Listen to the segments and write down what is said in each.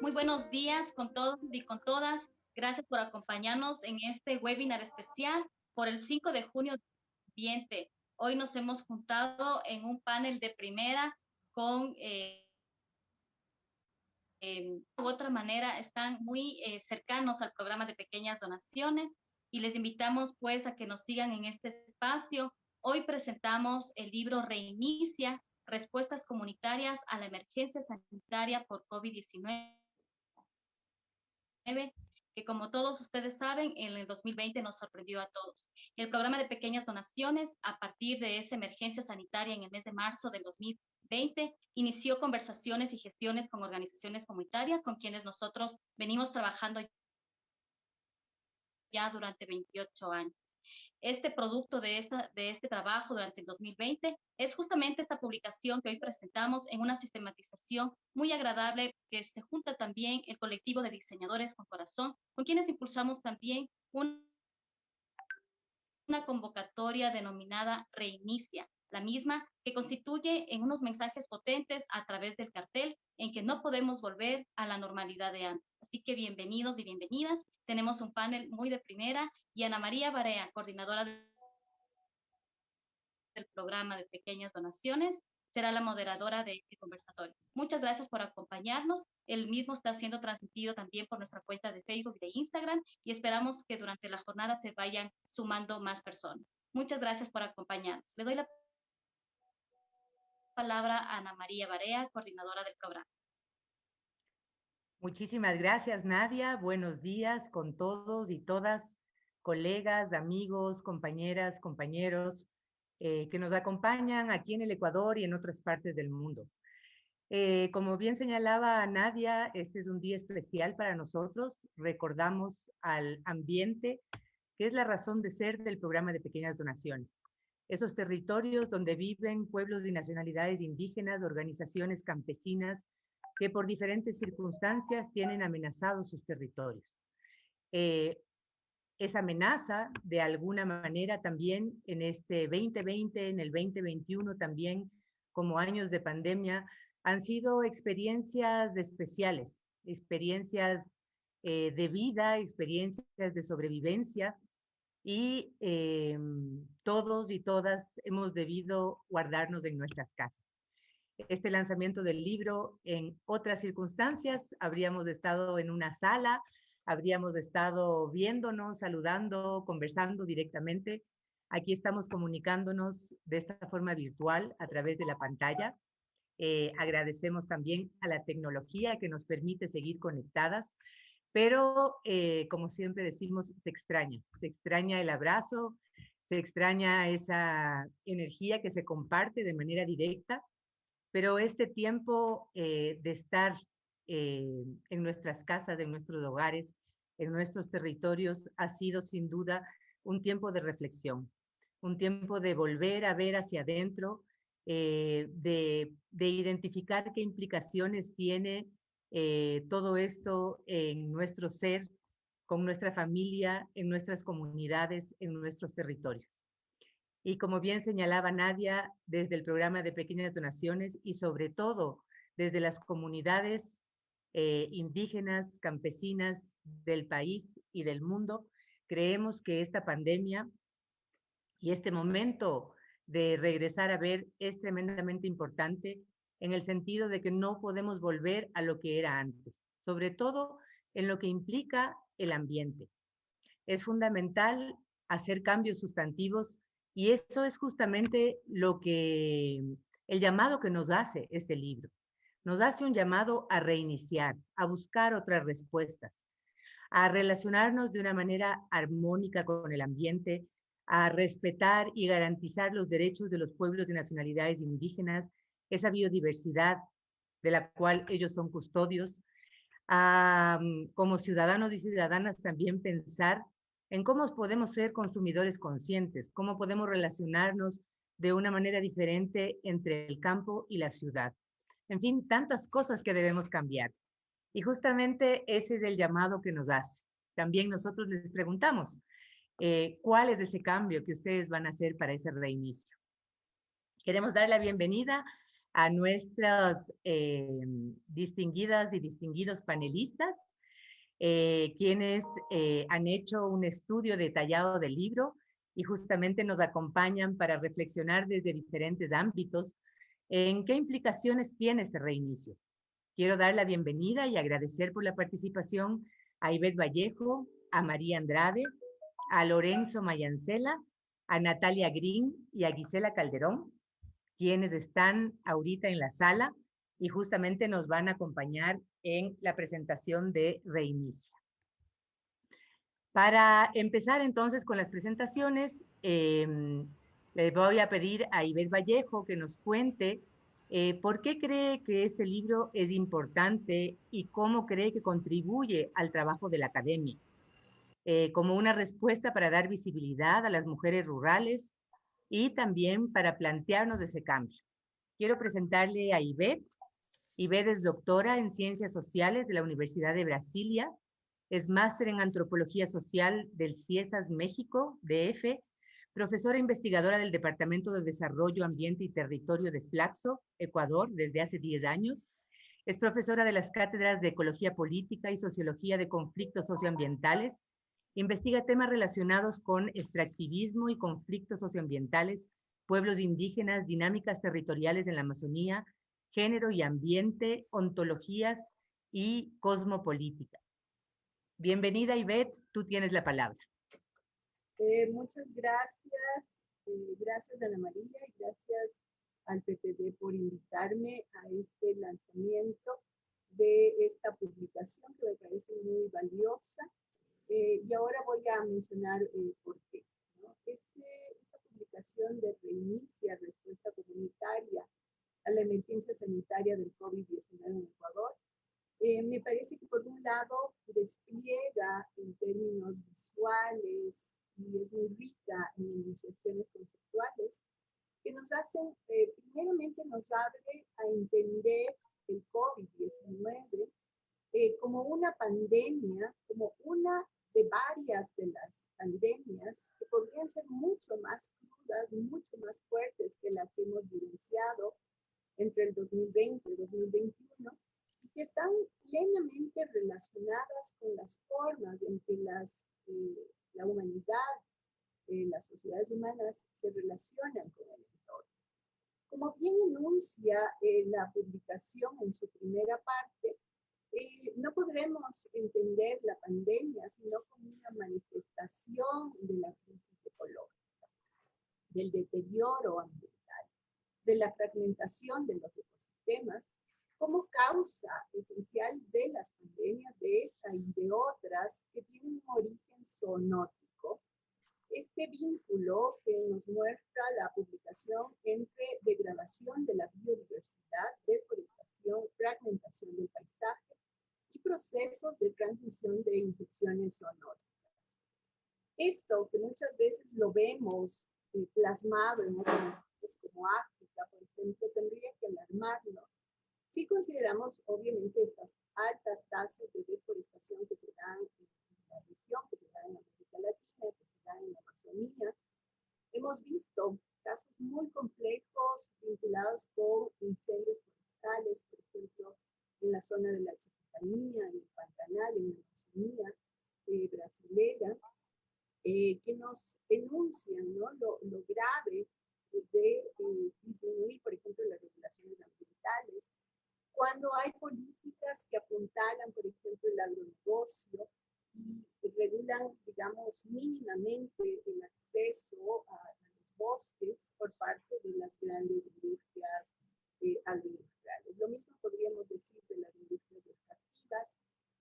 Muy buenos días con todos y con todas. Gracias por acompañarnos en este webinar especial por el 5 de junio del ambiente. Hoy nos hemos juntado en un panel de primera con, u otra manera, están muy cercanos al programa de pequeñas donaciones y les invitamos pues a que nos sigan en este espacio. Hoy presentamos el libro Reinicia, Respuestas Comunitarias a la Emergencia Sanitaria por COVID-19, que como todos ustedes saben, en el 2020 nos sorprendió a todos. El programa de pequeñas donaciones, a partir de esa emergencia sanitaria en el mes de marzo del 2020, inició conversaciones y gestiones con organizaciones comunitarias con quienes nosotros venimos trabajando ya durante 28 años. Este producto de este trabajo durante el 2020 es justamente esta publicación que hoy presentamos en una sistematización muy agradable que se junta también el colectivo de diseñadores con corazón, con quienes impulsamos también una convocatoria denominada Reinicia, la misma que constituye en unos mensajes potentes a través del cartel en que no podemos volver a la normalidad de antes. Así que bienvenidos y bienvenidas. Tenemos un panel muy de primera y Ana María Barea, coordinadora del programa de pequeñas donaciones, será la moderadora de este conversatorio. Muchas gracias por acompañarnos. El mismo está siendo transmitido también por nuestra cuenta de Facebook y de Instagram y esperamos que durante la jornada se vayan sumando más personas. Muchas gracias por acompañarnos. Le doy la palabra a Ana María Barea, coordinadora del programa. Muchísimas gracias, Nadia. Buenos días con todos y todas, colegas, amigos, compañeras, compañeros que nos acompañan aquí en el Ecuador y en otras partes del mundo. Como bien señalaba Nadia, este es un día especial para nosotros. Recordamos al ambiente, que es la razón de ser del programa de pequeñas donaciones. Esos territorios donde viven pueblos y nacionalidades indígenas, organizaciones campesinas, que por diferentes circunstancias tienen amenazados sus territorios. Eh, esa amenaza, de alguna manera, también en este 2020, en el 2021 también, como años de pandemia, han sido experiencias especiales, experiencias de vida, experiencias de sobrevivencia, y todos y todas hemos debido guardarnos en nuestras casas. Este lanzamiento del libro, en otras circunstancias, habríamos estado en una sala, habríamos estado viéndonos, saludando, conversando directamente. Aquí estamos comunicándonos de esta forma virtual a través de la pantalla. Agradecemos también a la tecnología que nos permite seguir conectadas, pero como siempre decimos, se extraña el abrazo, se extraña esa energía que se comparte de manera directa, pero este tiempo de estar en nuestras casas, en nuestros hogares, en nuestros territorios, ha sido sin duda un tiempo de reflexión, un tiempo de volver a ver hacia adentro, de identificar qué implicaciones tiene todo esto en nuestro ser, con nuestra familia, en nuestras comunidades, en nuestros territorios. Y como bien señalaba Nadia, desde el programa de pequeñas donaciones y sobre todo desde las comunidades indígenas, campesinas del país y del mundo, creemos que esta pandemia y este momento de regresar a ver es tremendamente importante en el sentido de que no podemos volver a lo que era antes, sobre todo en lo que implica el ambiente. Es fundamental hacer cambios sustantivos y eso es justamente lo que el llamado que nos hace este libro. Nos hace un llamado a reiniciar, a buscar otras respuestas, a relacionarnos de una manera armónica con el ambiente, a respetar y garantizar los derechos de los pueblos y nacionalidades indígenas, esa biodiversidad de la cual ellos son custodios, a, como ciudadanos y ciudadanas también pensar en cómo podemos ser consumidores conscientes, cómo podemos relacionarnos de una manera diferente entre el campo y la ciudad. En fin, tantas cosas que debemos cambiar. Y justamente ese es el llamado que nos hace. También nosotros les preguntamos, ¿cuál es ese cambio que ustedes van a hacer para ese reinicio? Queremos dar la bienvenida a nuestros distinguidas y distinguidos panelistas, quienes han hecho un estudio detallado del libro y justamente nos acompañan para reflexionar desde diferentes ámbitos en qué implicaciones tiene este reinicio. Quiero dar la bienvenida y agradecer por la participación a Ivette Vallejo, a María Andrade, a Lorenzo Mayancela, a Natalia Green y a Gisela Calderón, quienes están ahorita en la sala y justamente nos van a acompañar en la presentación de Reinicia. Para empezar entonces con las presentaciones, le voy a pedir a Ivette Vallejo que nos cuente por qué cree que este libro es importante y cómo cree que contribuye al trabajo de la academia, como una respuesta para dar visibilidad a las mujeres rurales y también para plantearnos ese cambio. Quiero presentarle a Ivette. Ivette es doctora en Ciencias Sociales de la Universidad de Brasilia, es máster en Antropología Social del CIESAS México, DF, profesora investigadora del Departamento de Desarrollo, Ambiente y Territorio de Flaxo, Ecuador, desde hace 10 años. Es profesora de las cátedras de Ecología Política y Sociología de Conflictos Socioambientales. Investiga temas relacionados con extractivismo y conflictos socioambientales, pueblos indígenas, dinámicas territoriales en la Amazonía, género y ambiente, ontologías y cosmopolítica. Bienvenida, Ivette, tú tienes la palabra. Muchas gracias, gracias Ana María y gracias al PPD por invitarme a este lanzamiento de esta publicación que me parece muy valiosa. Y ahora voy a mencionar por qué, ¿no? Esta publicación de Reinicia, respuesta comunitaria a la emergencia sanitaria del COVID-19 en Ecuador, me parece que por un lado despliega en términos visuales y es muy rica en enunciaciones conceptuales que nos hacen, primeramente nos abre a entender el COVID-19 como una pandemia, como una de varias de las pandemias que podrían ser mucho más crudas, mucho más fuertes que la que hemos vivenciado entre el 2020 y 2021, y que están plenamente relacionadas con las formas en que la humanidad, las sociedades humanas se relacionan con el entorno. Como bien enuncia la publicación en su primera parte, no podremos entender la pandemia sino como una manifestación de la crisis ecológica, del deterioro ambiental, de la fragmentación de los ecosistemas, como causa esencial de las pandemias de esta y de otras que tienen un origen zoonótico. Este vínculo que nos muestra la publicación entre degradación de la biodiversidad, deforestación, fragmentación del paisaje y procesos de transmisión de infecciones zoonóticas. Esto que muchas veces lo vemos plasmado en otros países como África, por ejemplo, tendría que alarmarnos si consideramos obviamente estas altas tasas de deforestación que se dan en la región, que se dan en América Latina, que se dan en la Amazonía. Hemos visto casos muy complejos vinculados con incendios forestales, por ejemplo, en la zona de la Chiquitanía, en el Pantanal, en la Amazonía brasilera, que nos enuncian, ¿no?, lo grave de disminuir, por ejemplo, las regulaciones ambientales, cuando hay políticas que apuntalan, por ejemplo, el agronegocio y regulan, digamos, mínimamente el acceso a los bosques por parte de las grandes industrias agroindustriales. Lo mismo podríamos decir de las industrias extractivas,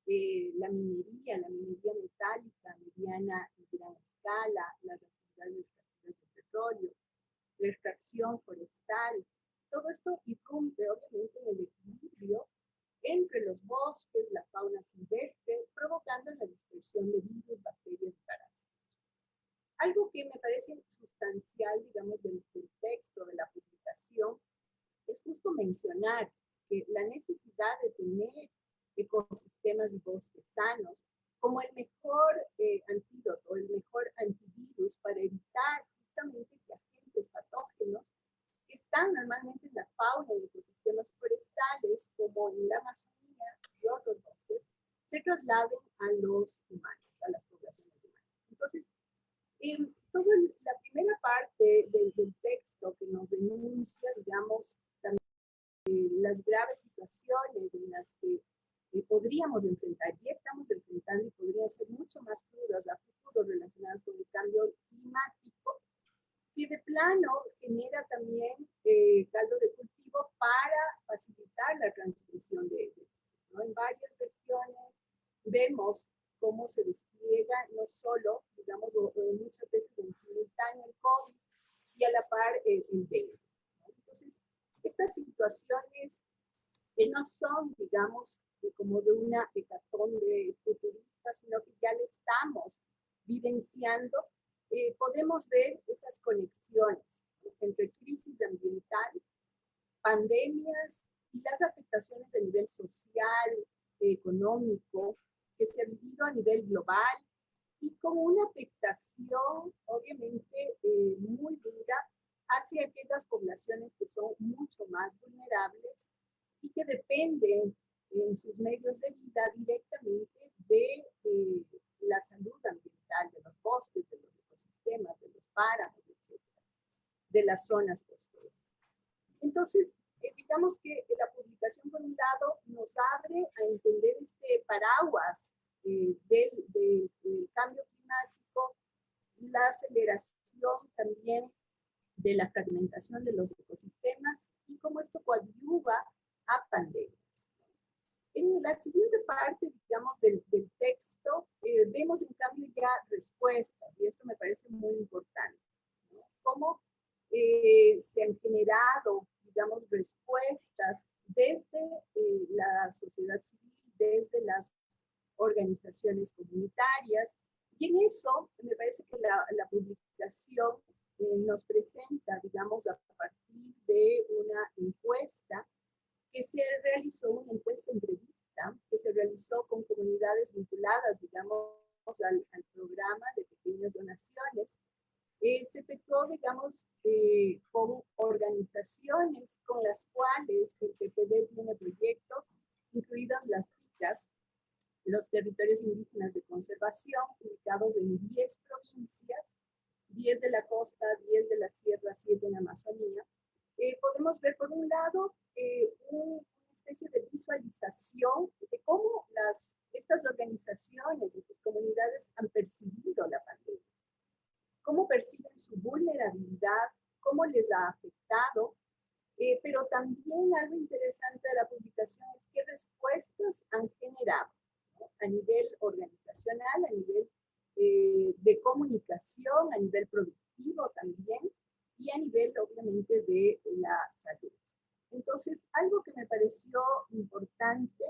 la minería metálica, mediana y gran escala, las actividades extractivas de petróleo, la extracción forestal. Todo esto irrumpe obviamente en el equilibrio entre los bosques, la fauna silvestre, provocando la dispersión de virus, bacterias y parásitos. Algo que me parece sustancial, digamos, del texto de la publicación es justo mencionar que la necesidad de tener ecosistemas y bosques sanos como el mejor antídoto, el mejor antivirus para evitar justamente que agentes patógenos que están normalmente en la fauna y ecosistemas y otros bosques se trasladen a los humanos, a las poblaciones humanas. Entonces, la primera parte del texto que nos denuncia, digamos, también las graves situaciones en las que podríamos enfrentar, y estamos enfrentando, y podrían ser mucho más crudas a futuro relacionadas con el cambio climático, que de plano genera también caldo de cultivo para facilitar la transmisión de ellos, ¿no? En varias regiones vemos cómo se despliega no solo, digamos, muchas veces en simultáneo el COVID y a la par el dengue, ¿no? Entonces, estas situaciones que no son, digamos, como de una hecatombe futurista, sino que ya le estamos vivenciando, podemos ver esas conexiones, ¿no?, entre crisis ambiental, pandemias y las afectaciones a nivel social, económico, que se ha vivido a nivel global, y como una afectación, obviamente, muy dura hacia aquellas poblaciones que son mucho más vulnerables y que dependen en sus medios de vida directamente de la salud ambiental, de los bosques, de los ecosistemas, de los páramos, etcétera, de las zonas costeras. Entonces, digamos que la publicación, por un lado, nos abre a entender este paraguas del cambio climático, la aceleración también de la fragmentación de los ecosistemas y cómo esto coadyuva a pandemias. En la siguiente parte, digamos, del texto, vemos en cambio ya respuestas, y esto me parece muy importante, ¿no? Cómo se han generado, digamos, respuestas desde la sociedad civil, desde las organizaciones comunitarias, y en eso me parece que la publicación nos presenta, digamos, a partir de una encuesta que se realizó, una encuesta entrevista que se realizó con comunidades vinculadas, digamos, al programa de pequeñas donaciones. Se efectuó, digamos, con organizaciones con las cuales el PPD tiene proyectos, incluidas las TICAS, los territorios indígenas de conservación, ubicados en 10 provincias, 10 de la costa, 10 de la sierra, 7 en Amazonía. Podemos ver, por un lado, una especie de visualización de cómo estas organizaciones y sus comunidades han percibido la pandemia, cómo perciben su vulnerabilidad, cómo les ha afectado, pero también algo interesante de la publicación es qué respuestas han generado, ¿no?, a nivel organizacional, a nivel de comunicación, a nivel productivo también, y a nivel, obviamente, de la salud. Entonces, algo que me pareció importante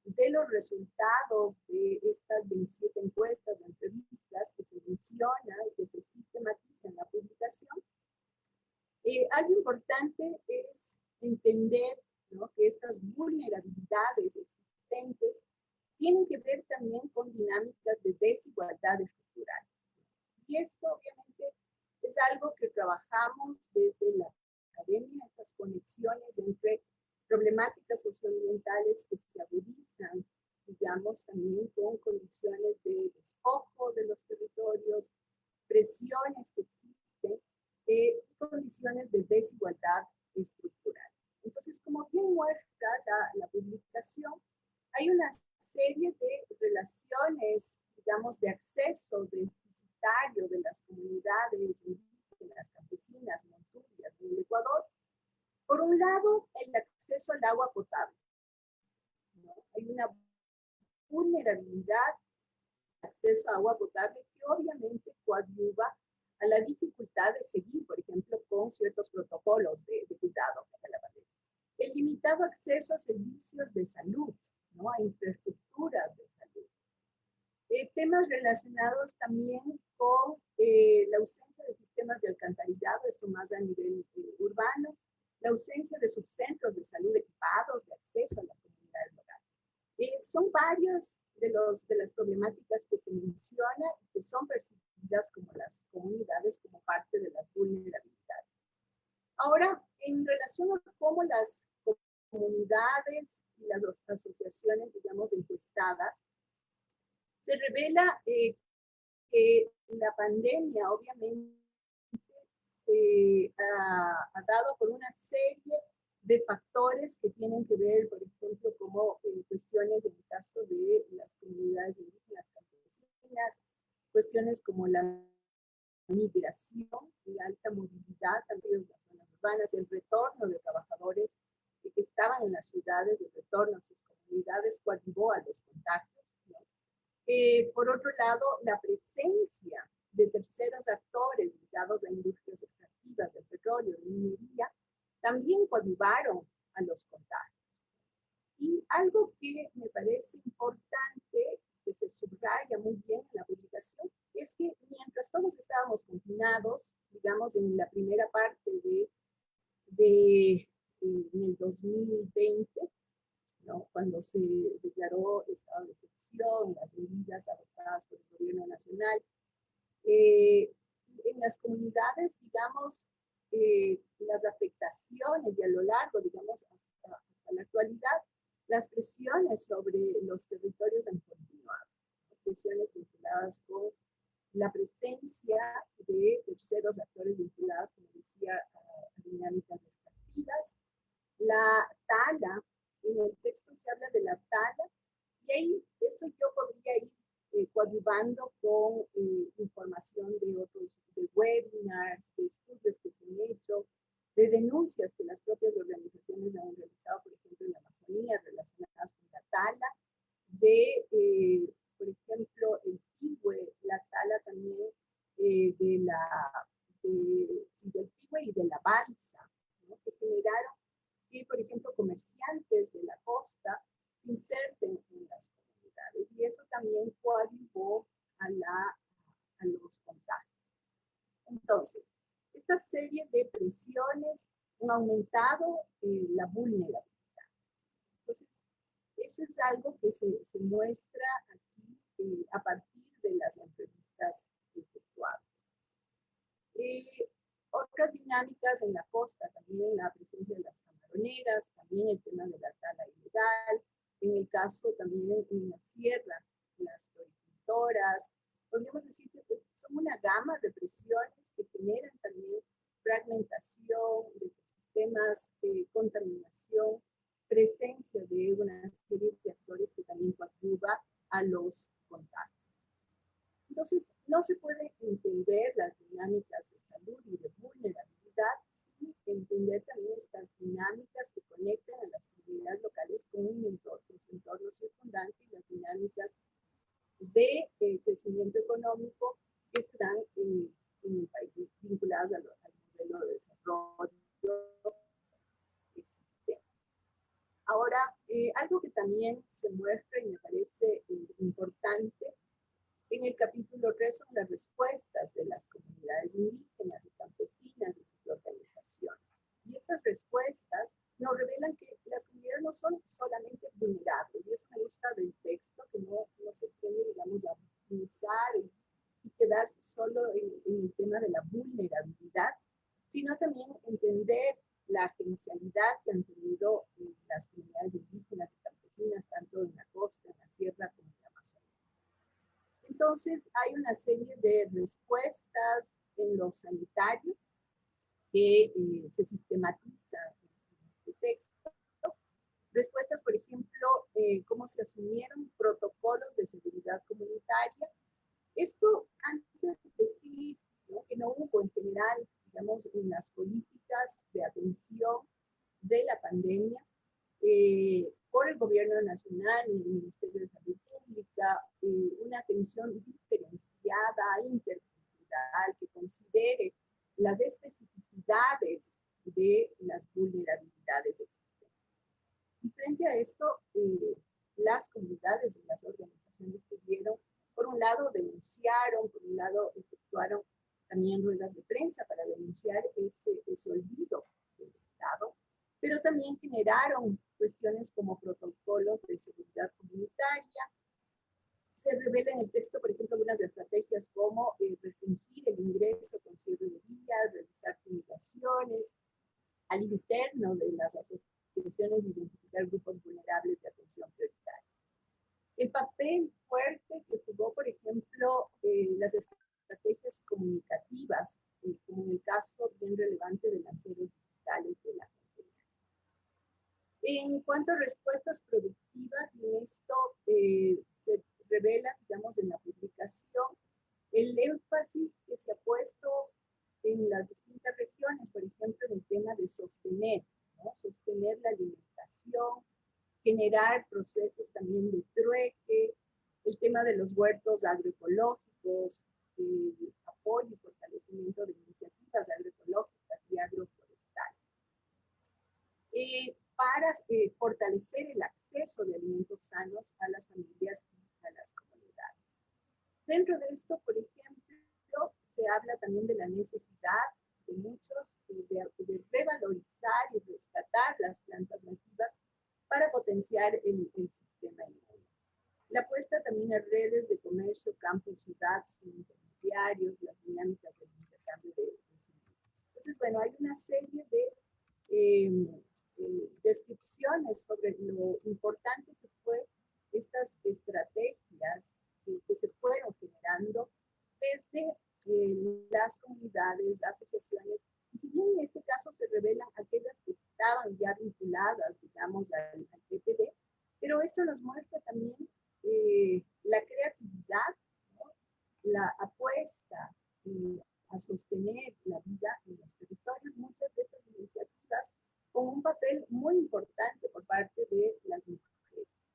de los resultados de estas 27 encuestas o entrevistas que se menciona y que se sistematiza en la publicación, algo importante es entender, ¿no?, que estas vulnerabilidades existentes tienen que ver también con dinámicas de desigualdad estructural. Y esto, obviamente, es algo que trabajamos desde la academia, estas conexiones entre problemáticas socioambientales que se agudizan, digamos, también con condiciones de despojo de los territorios, presiones que existen, condiciones de desigualdad estructural. Entonces, como bien muestra la publicación, hay una serie de relaciones, digamos, de acceso deficitario de las comunidades indígenas, campesinas, montubias en el Ecuador. Por un lado, el acceso al agua potable, ¿no? Hay una vulnerabilidad de acceso a agua potable que obviamente coadyuva a la dificultad de seguir, por ejemplo, con ciertos protocolos de cuidado contra la pandemia. El limitado acceso a servicios de salud, ¿no?, a infraestructuras de salud. Temas relacionados también con la ausencia de sistemas de alcantarillado, esto más a nivel urbano, la ausencia de subcentros de salud equipados, de acceso a las comunidades locales. Son varias de las problemáticas que se mencionan y que son percibidas como las comunidades como parte de las vulnerabilidades. Ahora, en relación a cómo las comunidades y las asociaciones, digamos, encuestadas, se revela que la pandemia obviamente se ha dado por una serie de factores que tienen que ver, por ejemplo, como cuestiones en el caso de las comunidades indígenas campesinas, cuestiones como la migración y alta movilidad, también en las zonas urbanas, el retorno de trabajadores que estaban en las ciudades, el retorno a sus comunidades, coadyuvó a los contagios, ¿no? Por otro lado, la presencia de terceros actores ligados a industrias extractivas del petróleo, de minería, también coadyuvaron a los contagios. Y algo que me parece importante, que se subraya muy bien en la publicación, es que mientras todos estábamos confinados, digamos en la primera parte en el 2020, ¿no? Cuando se declaró estado de excepción, las medidas adoptadas por el gobierno nacional, en las comunidades, digamos, las afectaciones y a lo largo, digamos, hasta la actualidad, las presiones sobre los territorios han continuado, presiones vinculadas con la presencia de terceros actores vinculados, como decía, a dinámicas extractivas, la tala, en el texto se habla de la tala, y ahí esto yo podría ir coadyuvando con información de webinars, de estudios que se han hecho, de denuncias que las propias organizaciones han realizado, por ejemplo, en la Amazonía, relacionadas con la tala, por ejemplo, el pihue, la tala también del pihue y de la balsa, ¿no? Que generaron que, por ejemplo, comerciantes de la costa se inserten en las comunidades, y eso también coadyuvó a los contagios. Entonces, esta serie de presiones han aumentado la vulnerabilidad. Entonces, eso es algo que se muestra aquí a partir de las entrevistas efectuadas. Otras dinámicas en la costa, también la presencia de las camaroneras, también el tema de la tala ilegal, en el caso también en la sierra, las floricultoras. Podríamos decir que son una gama de presiones que generan también fragmentación de sistemas de contaminación, presencia de una serie de actores que también coadyuva a los contagios. Entonces, no se puede entender las dinámicas de salud y de vulnerabilidad sin entender también estas dinámicas que conectan a las comunidades locales con su entorno circundante, y las dinámicas de crecimiento económico que están en el país, vinculadas al modelo de desarrollo existente. Ahora, algo que también se muestra y me parece importante en el capítulo 3 son las respuestas de las comunidades indígenas y campesinas y sus organizaciones. Y estas respuestas nos revelan que las comunidades no son solamente vulnerables, y eso me gusta del texto, que no se tiende, digamos, a pensar y quedarse solo en el tema de la vulnerabilidad, sino también entender la agencialidad que han tenido las comunidades indígenas y campesinas, tanto en la costa, en la sierra, como en la Amazonía. Entonces, hay una serie de respuestas en lo sanitario que se sistematizan en este texto. Respuestas, por ejemplo, cómo se asumieron protocolos de seguridad comunitaria. Esto antes de decir, ¿no?, que no hubo en general, digamos, en las políticas de atención de la pandemia, por el gobierno nacional y el Ministerio de Salud Pública, una atención diferenciada, intercultural, que considere las especificidades de las vulnerabilidades existentes. Y frente a esto, las comunidades y las organizaciones tuvieron, por un lado, denunciaron, por un lado, efectuaron también ruedas de prensa para denunciar ese olvido del Estado, pero también generaron cuestiones como protocolos de seguridad comunitaria. Se revela en el texto, por ejemplo, algunas estrategias como restringir el ingreso con cierre de vías, realizar fumigaciones al interno de las asociaciones de identificar grupos vulnerables de atención prioritaria. El papel fuerte que jugó, por ejemplo, las estrategias comunicativas, como en el caso bien relevante de lanceros digitales de la pandemia. En cuanto a respuestas productivas, y en esto se revela, digamos, en la publicación, el énfasis que se ha puesto en las distintas regiones, por ejemplo, en el tema de sostener, ¿no? Sostener la alimentación, generar procesos también de trueque, el tema de los huertos agroecológicos, apoyo y fortalecimiento de iniciativas agroecológicas y agroforestales. Para fortalecer el acceso de alimentos sanos a las familias y a las comunidades. Dentro de esto, por ejemplo, se habla también de la necesidad de muchos de revalorizar y rescatar las plantas nativas para potenciar el sistema inmune. La apuesta también a redes de comercio, campo, ciudad, sin intermediarios, las dinámicas del intercambio de semillas. Entonces, bueno, hay una serie de descripciones sobre lo importante que fue estas estrategias que se fueron generando desde las comunidades, asociaciones, y si bien en este caso se revelan aquellas que estaban ya vinculadas, digamos, al PPD, pero esto nos muestra también la creatividad, ¿no? La apuesta a sostener la vida en los territorios, muchas de estas iniciativas con un papel muy importante por parte de las mujeres.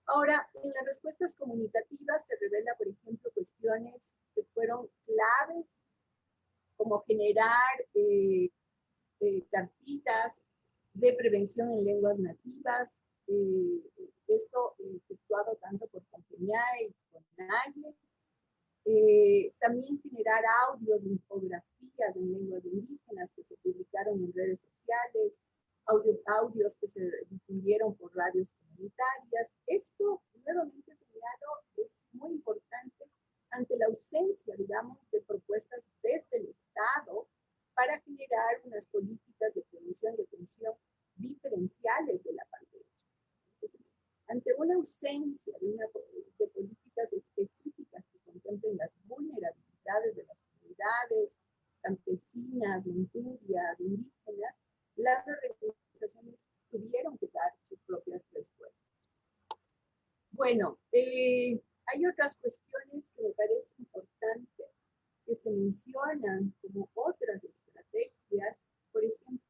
Ahora, en las respuestas comunicativas se revela, por ejemplo, cuestiones que fueron claves, como generar cartillas de prevención en lenguas nativas, esto efectuado tanto por Compañía y por NAIE. También generar audios, infografías en lenguas indígenas que se publicaron en redes sociales, audios que se difundieron por radios comunitarias. Esto, nuevamente señalo, es muy importante ante la ausencia, digamos, de propuestas desde el Estado para generar unas políticas de prevención y atención diferenciales de la pandemia. Entonces, ante una ausencia de políticas específicas que contemplen las vulnerabilidades de las comunidades campesinas, montubias, indígenas, las organizaciones tuvieron que dar sus propias respuestas. Bueno, hay otras cuestiones que me parece importante que se mencionan como otras estrategias, por ejemplo,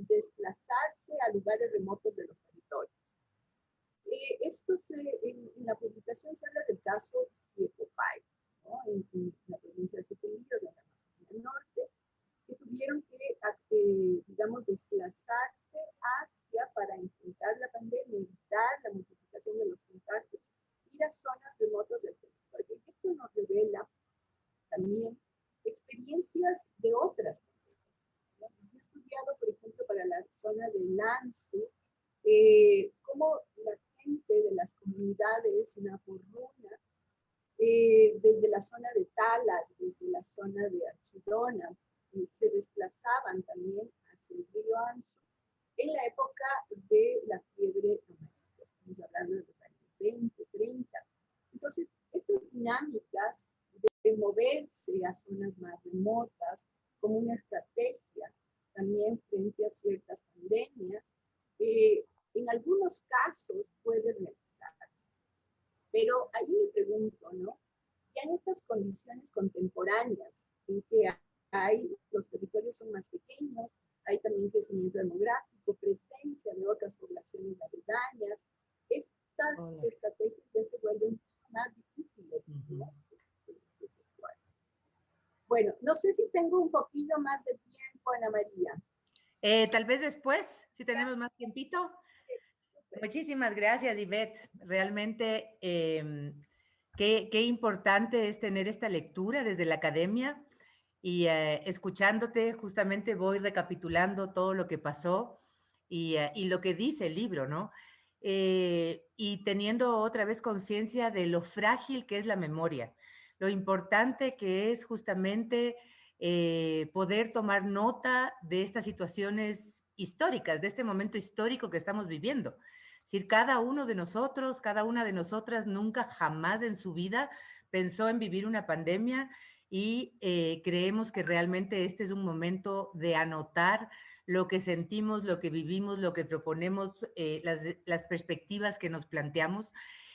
desplazarse a lugares remotos de los territorios. Esto en la publicación se habla del caso Sietopay, ¿no? En la provincia de Sucumíos, en la Amazonía Norte, que tuvieron que, digamos, desplazarse hacia, para enfrentar la pandemia, evitar la multiplicación de los contagios, ir a zonas remotas del territorio. Y esto nos revela también experiencias de otras pandemias, ¿no? Yo he estudiado, por ejemplo, para la zona de Lanzo, cómo la gente de las comunidades naporruna, desde la zona de Tala, desde la zona de Archidona, se desplazaban también hacia el río Anzo en la época de la fiebre amarilla. Estamos hablando de los años 20, 30. Entonces, estas dinámicas de moverse a zonas más remotas como una estrategia también frente a ciertas pandemias, en algunos casos puede realizarse. Pero ahí me pregunto, ¿no? Ya en estas condiciones contemporáneas, en que los territorios son más pequeños, hay también crecimiento demográfico, presencia de otras poblaciones aledañas, estas estrategias ya se vuelven más difíciles, ¿no? Bueno, no sé si tengo un poquillo más de tiempo, Ana María. Tal vez después, si tenemos más tiempito. Muchísimas gracias, Ivette. Realmente, qué importante es tener esta lectura desde la academia y escuchándote, justamente voy recapitulando todo lo que pasó y lo que dice el libro, ¿no? Y teniendo otra vez conciencia de lo frágil que es la memoria, lo importante que es justamente poder tomar nota de estas situaciones históricas, de este momento histórico que estamos viviendo. Es decir, cada uno de nosotros, cada una de nosotras nunca jamás en su vida pensó en vivir una pandemia y creemos que realmente este es un momento de anotar lo que sentimos, lo que vivimos, lo que proponemos, las perspectivas que nos planteamos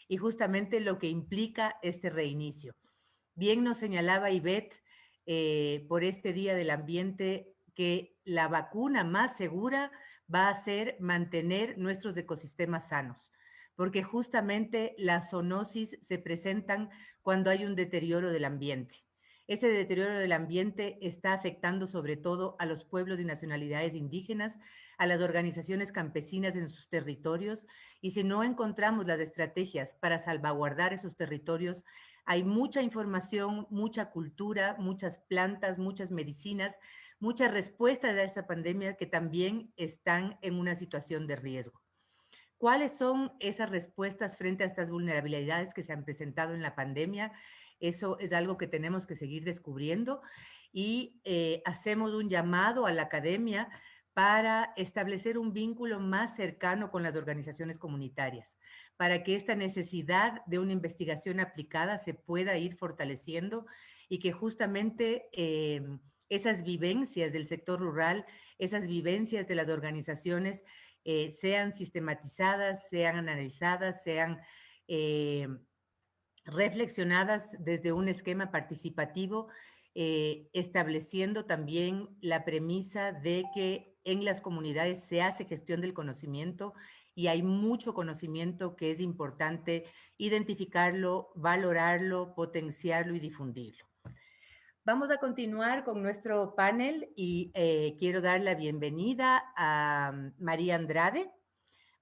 y justamente lo que implica este reinicio. Bien nos señalaba Ivette por este Día del Ambiente que la vacuna más segura va a ser mantener nuestros ecosistemas sanos, porque justamente las zoonosis se presentan cuando hay un deterioro del ambiente. Ese deterioro del ambiente está afectando sobre todo a los pueblos y nacionalidades indígenas, a las organizaciones campesinas en sus territorios, y si no encontramos las estrategias para salvaguardar esos territorios, hay mucha información, mucha cultura, muchas plantas, muchas medicinas, muchas respuestas a esta pandemia que también están en una situación de riesgo. ¿Cuáles son esas respuestas frente a estas vulnerabilidades que se han presentado en la pandemia? Eso es algo que tenemos que seguir descubriendo y hacemos un llamado a la academia para establecer un vínculo más cercano con las organizaciones comunitarias, para que esta necesidad de una investigación aplicada se pueda ir fortaleciendo y que justamente esas vivencias del sector rural, esas vivencias de las organizaciones sean sistematizadas, sean analizadas, sean reflexionadas desde un esquema participativo, estableciendo también la premisa de que en las comunidades se hace gestión del conocimiento y hay mucho conocimiento que es importante identificarlo, valorarlo, potenciarlo y difundirlo. Vamos a continuar con nuestro panel y quiero dar la bienvenida a María Andrade.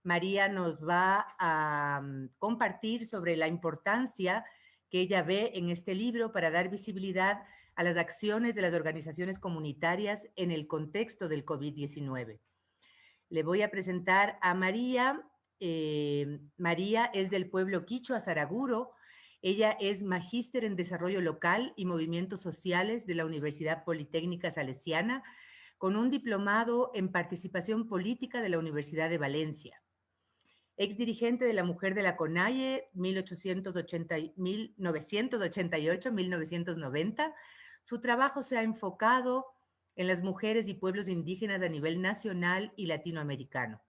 María nos va a compartir sobre la importancia que ella ve en este libro para dar visibilidad a las acciones de las organizaciones comunitarias en el contexto del COVID-19. Le voy a presentar a María. María es del pueblo quichua Saraguro. Ella es magíster en Desarrollo Local y Movimientos Sociales de la Universidad Politécnica Salesiana, con un diplomado en Participación Política de la Universidad de Valencia. Ex dirigente de la Mujer de la CONAIE, 1988-1990. Su trabajo se ha enfocado en las mujeres y pueblos indígenas a nivel nacional y latinoamericano.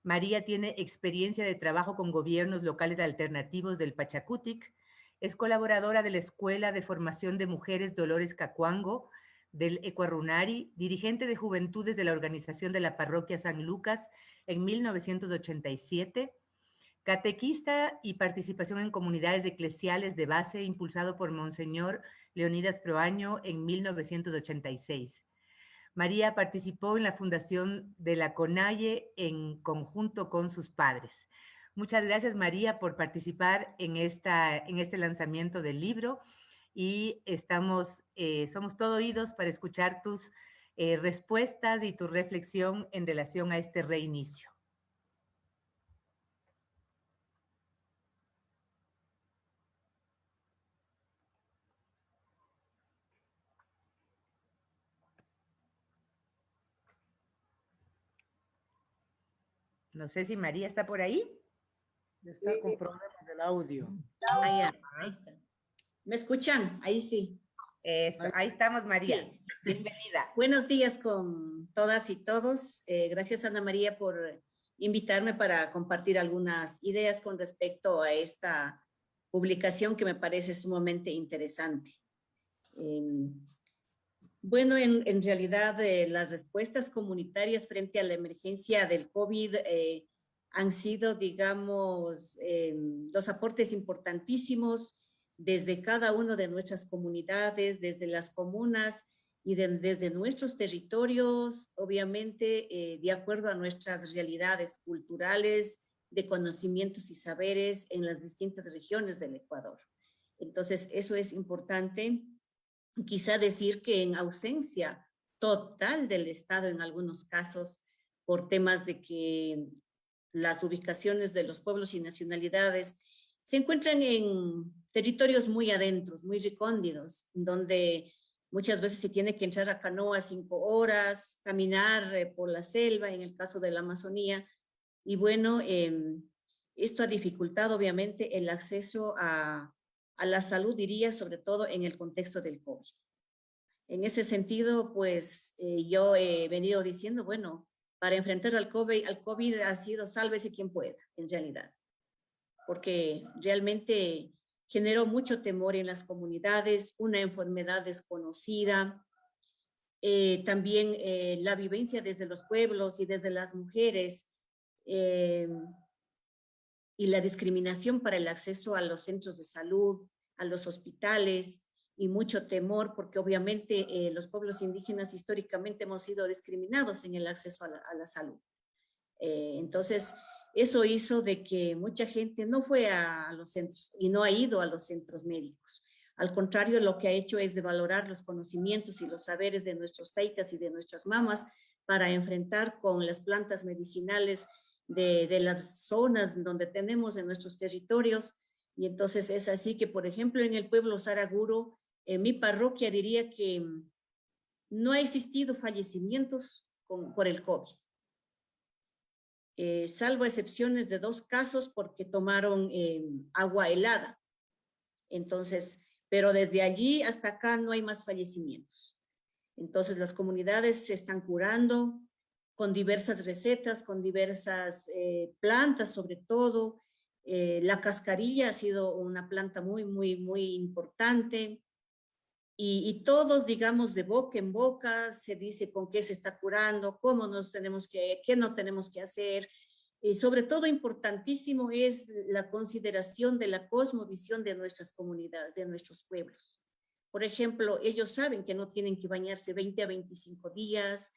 María tiene experiencia de trabajo con gobiernos locales alternativos del Pachacutic, es colaboradora de la Escuela de Formación de Mujeres Dolores Cacuango, del Ecuarunari, dirigente de Juventudes de la Organización de la Parroquia San Lucas en 1987, catequista y participación en comunidades eclesiales de base impulsado por Monseñor Leonidas Proaño en 1986. María participó en la fundación de la CONAIE en conjunto con sus padres. Muchas gracias, María, por participar en este lanzamiento del libro y somos todo oídos para escuchar tus respuestas y tu reflexión en relación a este reinicio. No sé si María está por ahí. Está con problemas del audio. Ahí está. ¿Me escuchan? Ahí sí. Eso, ahí estamos, María. Sí. Bienvenida. Buenos días con todas y todos. Gracias, Ana María, por invitarme para compartir algunas ideas con respecto a esta publicación que me parece sumamente interesante. Bueno, en realidad las respuestas comunitarias frente a la emergencia del COVID han sido, digamos, los aportes importantísimos desde cada una de nuestras comunidades, desde las comunas y desde nuestros territorios, obviamente, de acuerdo a nuestras realidades culturales, de conocimientos y saberes en las distintas regiones del Ecuador. Entonces, eso es importante. Quizá decir que en ausencia total del Estado en algunos casos, por temas de que las ubicaciones de los pueblos y nacionalidades se encuentran en territorios muy adentros, muy recóndidos, donde Muchas veces se tiene que entrar a canoa 5 horas, caminar por la selva, en el caso de la Amazonía. Y bueno, esto ha dificultado obviamente el acceso a la salud, diría, sobre todo en el contexto del COVID. En ese sentido, pues yo he venido diciendo, bueno, para enfrentar al COVID ha sido sálvese quien pueda, en realidad, porque realmente generó mucho temor en las comunidades, una enfermedad desconocida, también la vivencia desde los pueblos y desde las mujeres, y la discriminación para el acceso a los centros de salud, a los hospitales, y mucho temor porque obviamente los pueblos indígenas históricamente hemos sido discriminados en el acceso a la salud. Entonces, eso hizo de que mucha gente no fue a los centros y no ha ido a los centros médicos. Al contrario, lo que ha hecho es de valorar los conocimientos y los saberes de nuestros taitas y de nuestras mamas para enfrentar con las plantas medicinales de las zonas donde tenemos en nuestros territorios. Y entonces es así que, por ejemplo, en el pueblo Saraguro, en mi parroquia diría que no ha existido fallecimientos por el COVID. Salvo excepciones de 2 casos porque tomaron agua helada. Entonces, pero desde allí hasta acá no hay más fallecimientos. Entonces, las comunidades se están curando con diversas recetas, con diversas plantas, sobre todo. La cascarilla ha sido una planta muy, muy, muy importante. Y todos, digamos, de boca en boca, se dice con qué se está curando, cómo nos tenemos qué no tenemos que hacer. Y sobre todo importantísimo es la consideración de la cosmovisión de nuestras comunidades, de nuestros pueblos. Por ejemplo, ellos saben que no tienen que bañarse 20 a 25 días.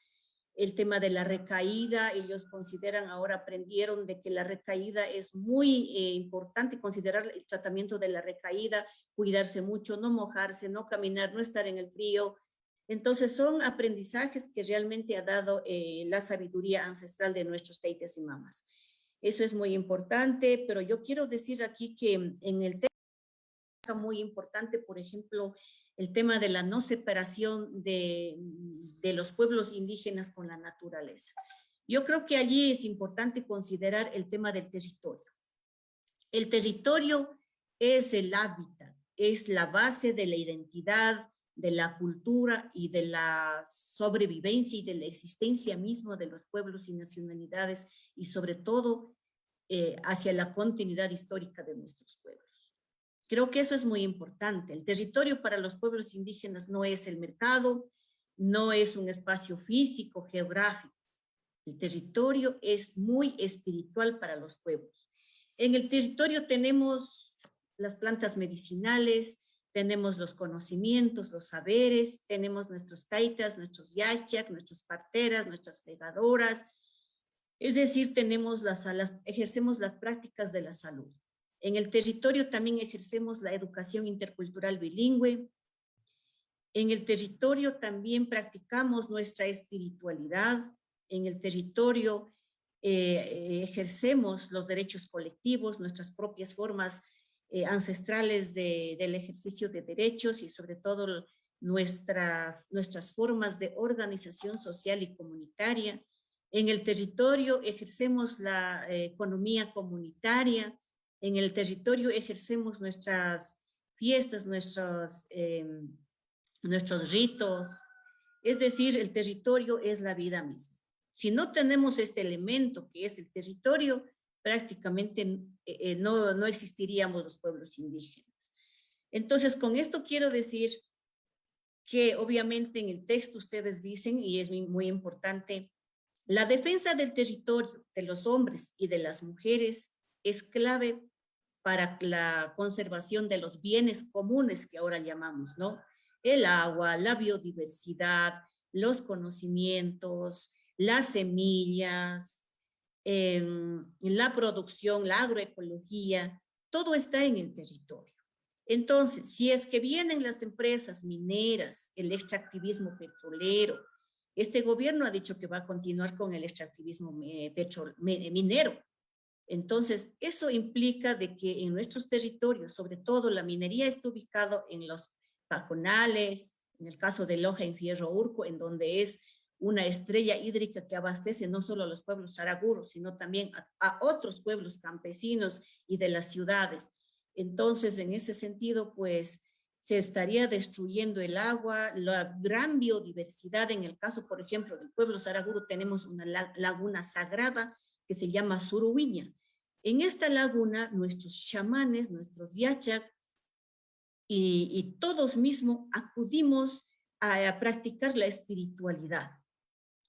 El tema de la recaída, ellos consideran, ahora aprendieron de que la recaída es muy importante, considerar el tratamiento de la recaída, cuidarse mucho, no mojarse, no caminar, no estar en el frío. Entonces son aprendizajes que realmente ha dado la sabiduría ancestral de nuestros taitas y mamas. Eso es muy importante, pero yo quiero decir aquí que en el tema muy importante, por ejemplo, el tema de la no separación de los pueblos indígenas con la naturaleza. Yo creo que allí es importante considerar el tema del territorio. El territorio es el hábitat, es la base de la identidad, de la cultura y de la sobrevivencia y de la existencia misma de los pueblos y nacionalidades, y sobre todo hacia la continuidad histórica de nuestros pueblos. Creo que eso es muy importante. El territorio para los pueblos indígenas no es el mercado, no es un espacio físico, geográfico. El territorio es muy espiritual para los pueblos. En el territorio tenemos las plantas medicinales, tenemos los conocimientos, los saberes, tenemos nuestros taitas, nuestros yachac, nuestras parteras, nuestras fregadoras. Es decir, ejercemos las prácticas de la salud. En el territorio también ejercemos la educación intercultural bilingüe. En el territorio también practicamos nuestra espiritualidad. En el territorio ejercemos los derechos colectivos, nuestras propias formas ancestrales del ejercicio de derechos y sobre todo nuestras formas de organización social y comunitaria. En el territorio ejercemos la economía comunitaria. En el territorio ejercemos nuestras fiestas, nuestros ritos. Es decir, el territorio es la vida misma. Si no tenemos este elemento que es el territorio, prácticamente no existiríamos los pueblos indígenas. Entonces, con esto quiero decir que obviamente en el texto ustedes dicen, y es muy importante, la defensa del territorio de los hombres y de las mujeres es clave para la conservación de los bienes comunes que ahora llamamos, ¿no? El agua, la biodiversidad, los conocimientos, las semillas, la producción, la agroecología, todo está en el territorio. Entonces, si es que vienen las empresas mineras, el extractivismo petrolero, este gobierno ha dicho que va a continuar con el extractivismo minero. Entonces, eso implica de que en nuestros territorios, sobre todo la minería está ubicada en los pajonales, en el caso de Loja en Fierro Urco, en donde es una estrella hídrica que abastece no solo a los pueblos saraguros, sino también a otros pueblos campesinos y de las ciudades. Entonces, en ese sentido, pues, se estaría destruyendo el agua, la gran biodiversidad. En el caso, por ejemplo, del pueblo saraguro, tenemos una laguna sagrada que se llama Suruwiña. En esta laguna, nuestros chamanes, nuestros yachak y todos mismos acudimos a practicar la espiritualidad.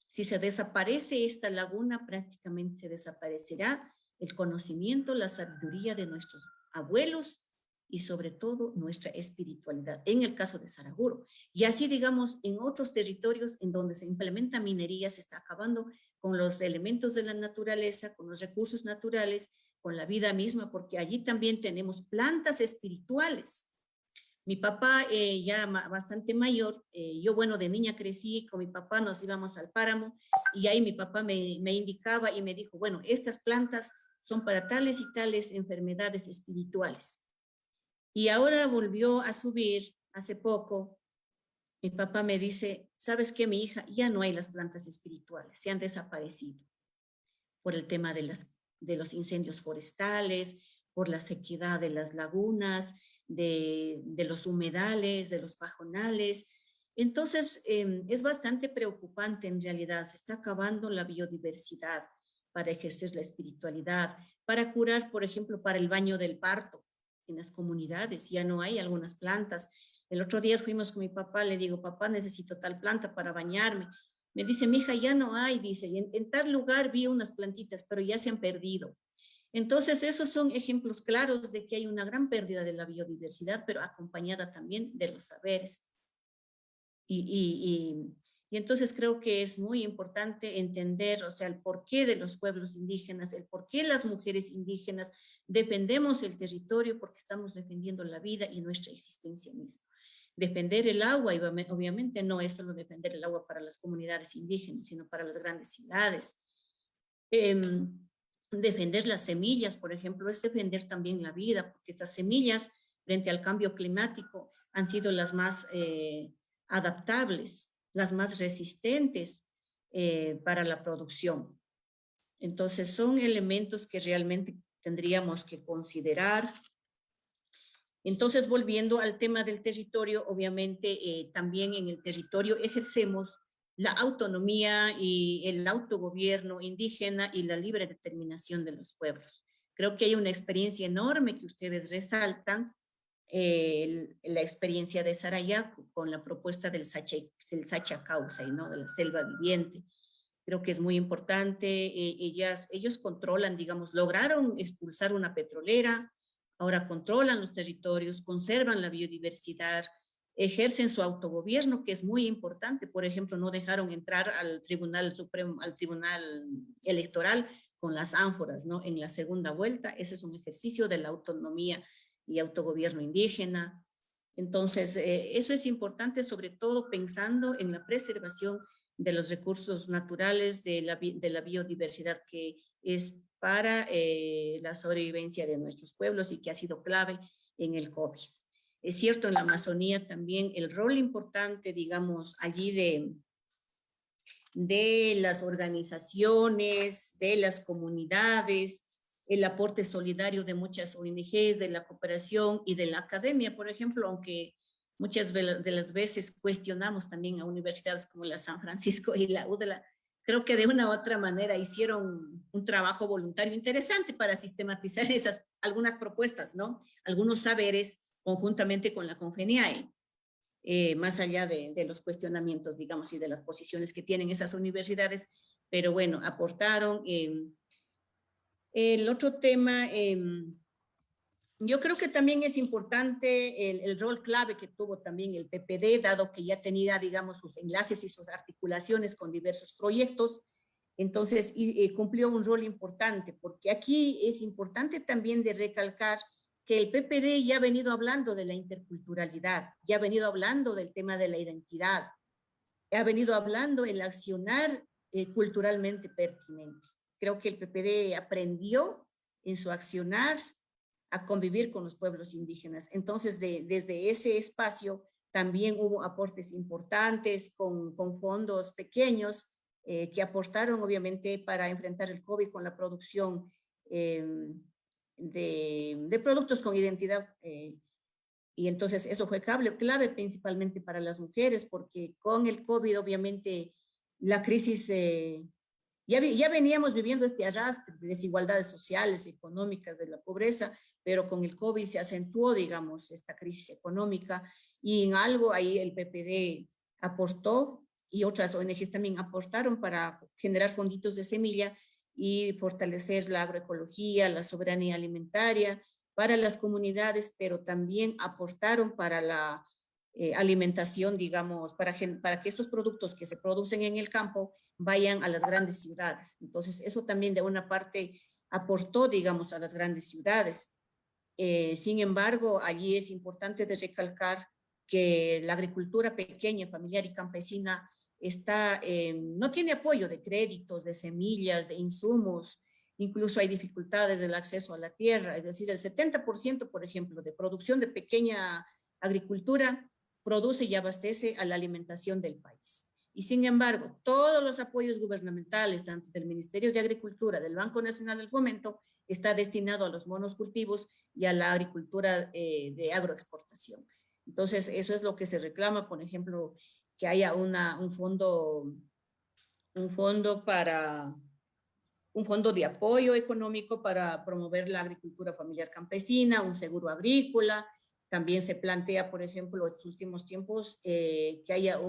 Si se desaparece esta laguna, prácticamente se desaparecerá el conocimiento, la sabiduría de nuestros abuelos y sobre todo nuestra espiritualidad, en el caso de Saraguro. Y así, digamos, en otros territorios en donde se implementa minería, se está acabando con los elementos de la naturaleza, con los recursos naturales, con la vida misma, porque allí también tenemos plantas espirituales. Mi papá, ya bastante mayor, yo, bueno, de niña crecí, con mi papá nos íbamos al páramo, y ahí mi papá me indicaba y me dijo, bueno, estas plantas son para tales y tales enfermedades espirituales. Y ahora volvió a subir, hace poco, mi papá me dice, ¿sabes qué, mi hija? Ya no hay las plantas espirituales, se han desaparecido por el tema de los incendios forestales, por la sequedad de las lagunas, de los humedales, de los pajonales. Entonces, es bastante preocupante en realidad. Se está acabando la biodiversidad para ejercer la espiritualidad, para curar, por ejemplo, para el baño del parto en las comunidades. Ya no hay algunas plantas. El otro día fuimos con mi papá, le digo, papá, necesito tal planta para bañarme. Me dice, mija, ya no hay, dice, y en tal lugar vi unas plantitas, pero ya se han perdido. Entonces, esos son ejemplos claros de que hay una gran pérdida de la biodiversidad, pero acompañada también de los saberes. Y entonces creo que es muy importante entender, o sea, el porqué de los pueblos indígenas, el porqué las mujeres indígenas defendemos el territorio porque estamos defendiendo la vida y nuestra existencia misma. Defender el agua, y obviamente no es solo defender el agua para las comunidades indígenas, sino para las grandes ciudades. Defender las semillas, por ejemplo, es defender también la vida, porque estas semillas frente al cambio climático han sido las más adaptables, las más resistentes para la producción. Entonces son elementos que realmente tendríamos que considerar. Entonces, volviendo al tema del territorio, obviamente también en el territorio ejercemos la autonomía y el autogobierno indígena y la libre determinación de los pueblos. Creo que hay una experiencia enorme que ustedes resaltan, la experiencia de Sarayaku con la propuesta del Sacha-Causa, ¿no? De la selva viviente. Creo que es muy importante. Ellos controlan, digamos, lograron expulsar una petrolera, ahora controlan los territorios, conservan la biodiversidad, ejercen su autogobierno, que es muy importante. Por ejemplo, no dejaron entrar al Tribunal Supremo, al Tribunal Electoral con las ánforas, ¿no? En la segunda vuelta. Ese es un ejercicio de la autonomía y autogobierno indígena. Entonces, eso es importante, sobre todo pensando en la preservación de los recursos naturales, de la biodiversidad, que es para la sobrevivencia de nuestros pueblos y que ha sido clave en el COVID. Es cierto, en la Amazonía también el rol importante, digamos, allí de las organizaciones, de las comunidades, el aporte solidario de muchas ONGs, de la cooperación y de la academia, por ejemplo, aunque muchas de las veces cuestionamos también a universidades como la San Francisco y la UDLA, creo que de una u otra manera hicieron un trabajo voluntario interesante para sistematizar algunas propuestas, ¿no? Algunos saberes conjuntamente con la Congeniae, más allá de los cuestionamientos, digamos, y de las posiciones que tienen esas universidades, pero bueno, aportaron. El otro tema, yo creo que también es importante el rol clave que tuvo también el PPD, dado que ya tenía, digamos, sus enlaces y sus articulaciones con diversos proyectos. Entonces, cumplió un rol importante, porque aquí es importante también de recalcar que el PPD ya ha venido hablando de la interculturalidad, ya ha venido hablando del tema de la identidad, ha venido hablando el accionar culturalmente pertinente. Creo que el PPD aprendió en su accionar a convivir con los pueblos indígenas. Entonces, desde ese espacio, también hubo aportes importantes con fondos pequeños que aportaron obviamente para enfrentar el COVID con la producción de productos con identidad. Y entonces eso fue clave principalmente para las mujeres, porque con el COVID obviamente la crisis, ya veníamos viviendo este arrastre de desigualdades sociales, económicas, de la pobreza, pero con el COVID se acentuó, digamos, esta crisis económica, y en algo ahí el PPD aportó y otras ONGs también aportaron para generar fonditos de semilla y fortalecer la agroecología, la soberanía alimentaria para las comunidades, pero también aportaron para la alimentación, digamos, para que estos productos que se producen en el campo vayan a las grandes ciudades. Entonces, eso también de una parte aportó, digamos, a las grandes ciudades. Sin embargo, allí es importante de recalcar que la agricultura pequeña, familiar y campesina no tiene apoyo de créditos, de semillas, de insumos. Incluso hay dificultades del acceso a la tierra, es decir, el 70%, por ejemplo, de producción de pequeña agricultura produce y abastece a la alimentación del país. Y sin embargo, todos los apoyos gubernamentales, tanto del Ministerio de Agricultura, del Banco Nacional del Fomento, está destinado a los monocultivos y a la agricultura de agroexportación. Entonces, eso es lo que se reclama, por ejemplo, que haya un fondo de apoyo económico para promover la agricultura familiar campesina, un seguro agrícola. También se plantea, por ejemplo, en los últimos tiempos, que haya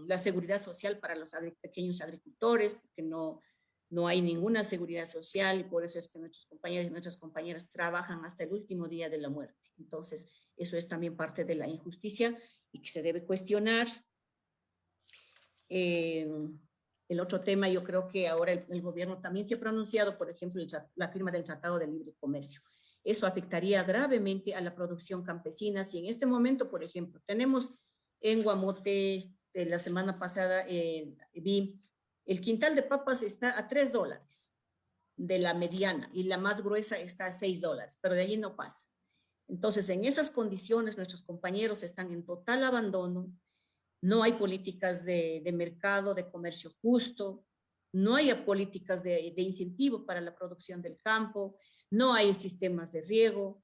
la seguridad social para los pequeños agricultores, porque no hay ninguna seguridad social, y por eso es que nuestros compañeros y nuestras compañeras trabajan hasta el último día de la muerte. Entonces, eso es también parte de la injusticia y que se debe cuestionar. El otro tema, yo creo que ahora el gobierno también se ha pronunciado, por ejemplo, la firma del Tratado de Libre Comercio. Eso afectaría gravemente a la producción campesina. Si en este momento, por ejemplo, tenemos en Guamote, la semana pasada vi, el quintal de papas está a $3 de la mediana y la más gruesa está a $6, pero de allí no pasa. Entonces, en esas condiciones, nuestros compañeros están en total abandono. No hay políticas de mercado, de comercio justo, no hay políticas de incentivo para la producción del campo, no hay sistemas de riego.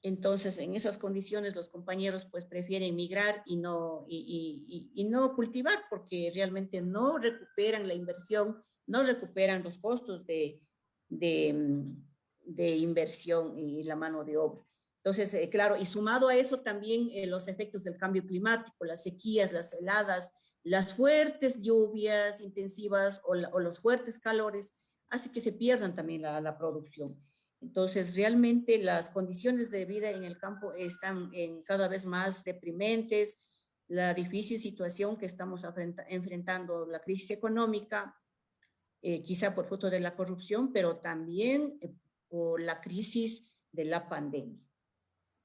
Entonces, en esas condiciones, los compañeros pues prefieren migrar y no cultivar, porque realmente no recuperan la inversión, no recuperan los costos de inversión y la mano de obra. Entonces, claro, y sumado a eso también los efectos del cambio climático, las sequías, las heladas, las fuertes lluvias intensivas o los fuertes calores, hace que se pierdan también la producción. Entonces, realmente las condiciones de vida en el campo están cada vez más deprimentes, la difícil situación que estamos enfrentando, la crisis económica, quizá por fruto de la corrupción, pero también por la crisis de la pandemia.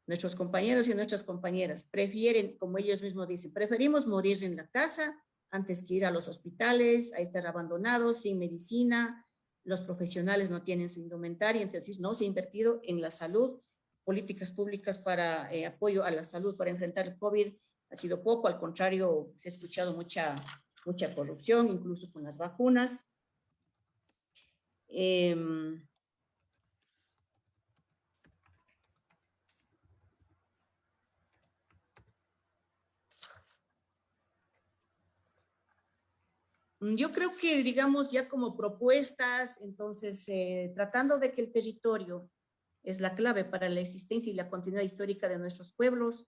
Nuestros compañeros y nuestras compañeras prefieren, como ellos mismos dicen, preferimos morir en la casa antes que ir a los hospitales, a estar abandonados, sin medicina. Los profesionales no tienen su indumentaria, entonces no se ha invertido en la salud. Políticas públicas para apoyo a la salud para enfrentar el COVID ha sido poco, al contrario, se ha escuchado mucha corrupción, incluso con las vacunas. Yo creo que, digamos, ya como propuestas, entonces, tratando de que el territorio es la clave para la existencia y la continuidad histórica de nuestros pueblos,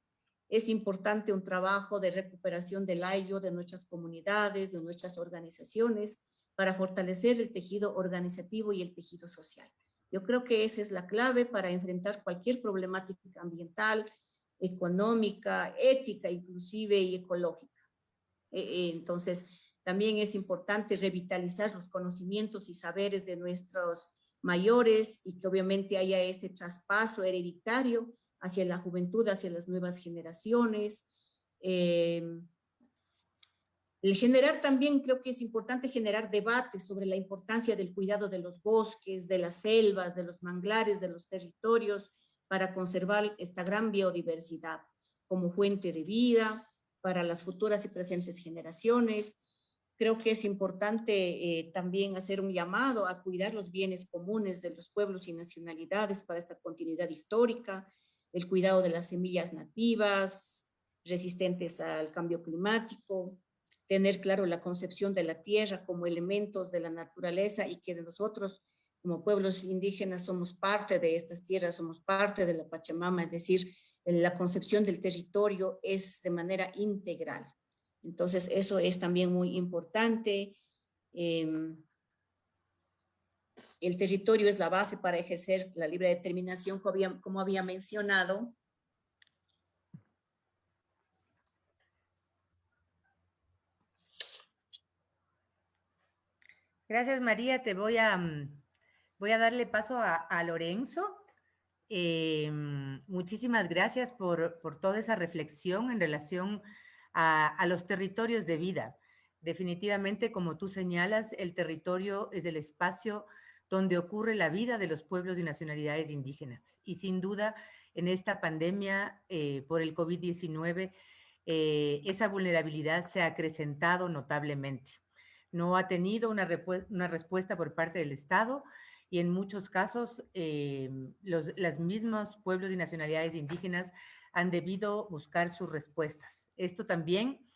es importante un trabajo de recuperación del ayo de nuestras comunidades, de nuestras organizaciones, para fortalecer el tejido organizativo y el tejido social. Yo creo que esa es la clave para enfrentar cualquier problemática ambiental, económica, ética, inclusive, y ecológica. Entonces, también es importante revitalizar los conocimientos y saberes de nuestros mayores y que obviamente haya este traspaso hereditario hacia la juventud, hacia las nuevas generaciones. Generar también, creo que es importante generar debates sobre la importancia del cuidado de los bosques, de las selvas, de los manglares, de los territorios, para conservar esta gran biodiversidad. como fuente de vida para las futuras y presentes generaciones. Creo que es importante también hacer un llamado a cuidar los bienes comunes de los pueblos y nacionalidades para esta continuidad histórica, el cuidado de las semillas nativas, resistentes al cambio climático, tener claro la concepción de la tierra como elementos de la naturaleza y que de nosotros como pueblos indígenas somos parte de estas tierras, somos parte de la Pachamama, es decir, la concepción del territorio es de manera integral. Entonces, eso es también muy importante. El territorio es la base para ejercer la libre determinación, como había mencionado. Gracias, María. Te voy a darle paso a Lorenzo. Muchísimas gracias por toda esa reflexión en relación a los territorios de vida. Definitivamente, como tú señalas, el territorio es el espacio donde ocurre la vida de los pueblos y nacionalidades indígenas. Y sin duda, en esta pandemia por el COVID-19, esa vulnerabilidad se ha acrecentado notablemente. No ha tenido una respuesta por parte del Estado, y en muchos casos los mismos pueblos y nacionalidades indígenas han debido buscar sus respuestas. Esto también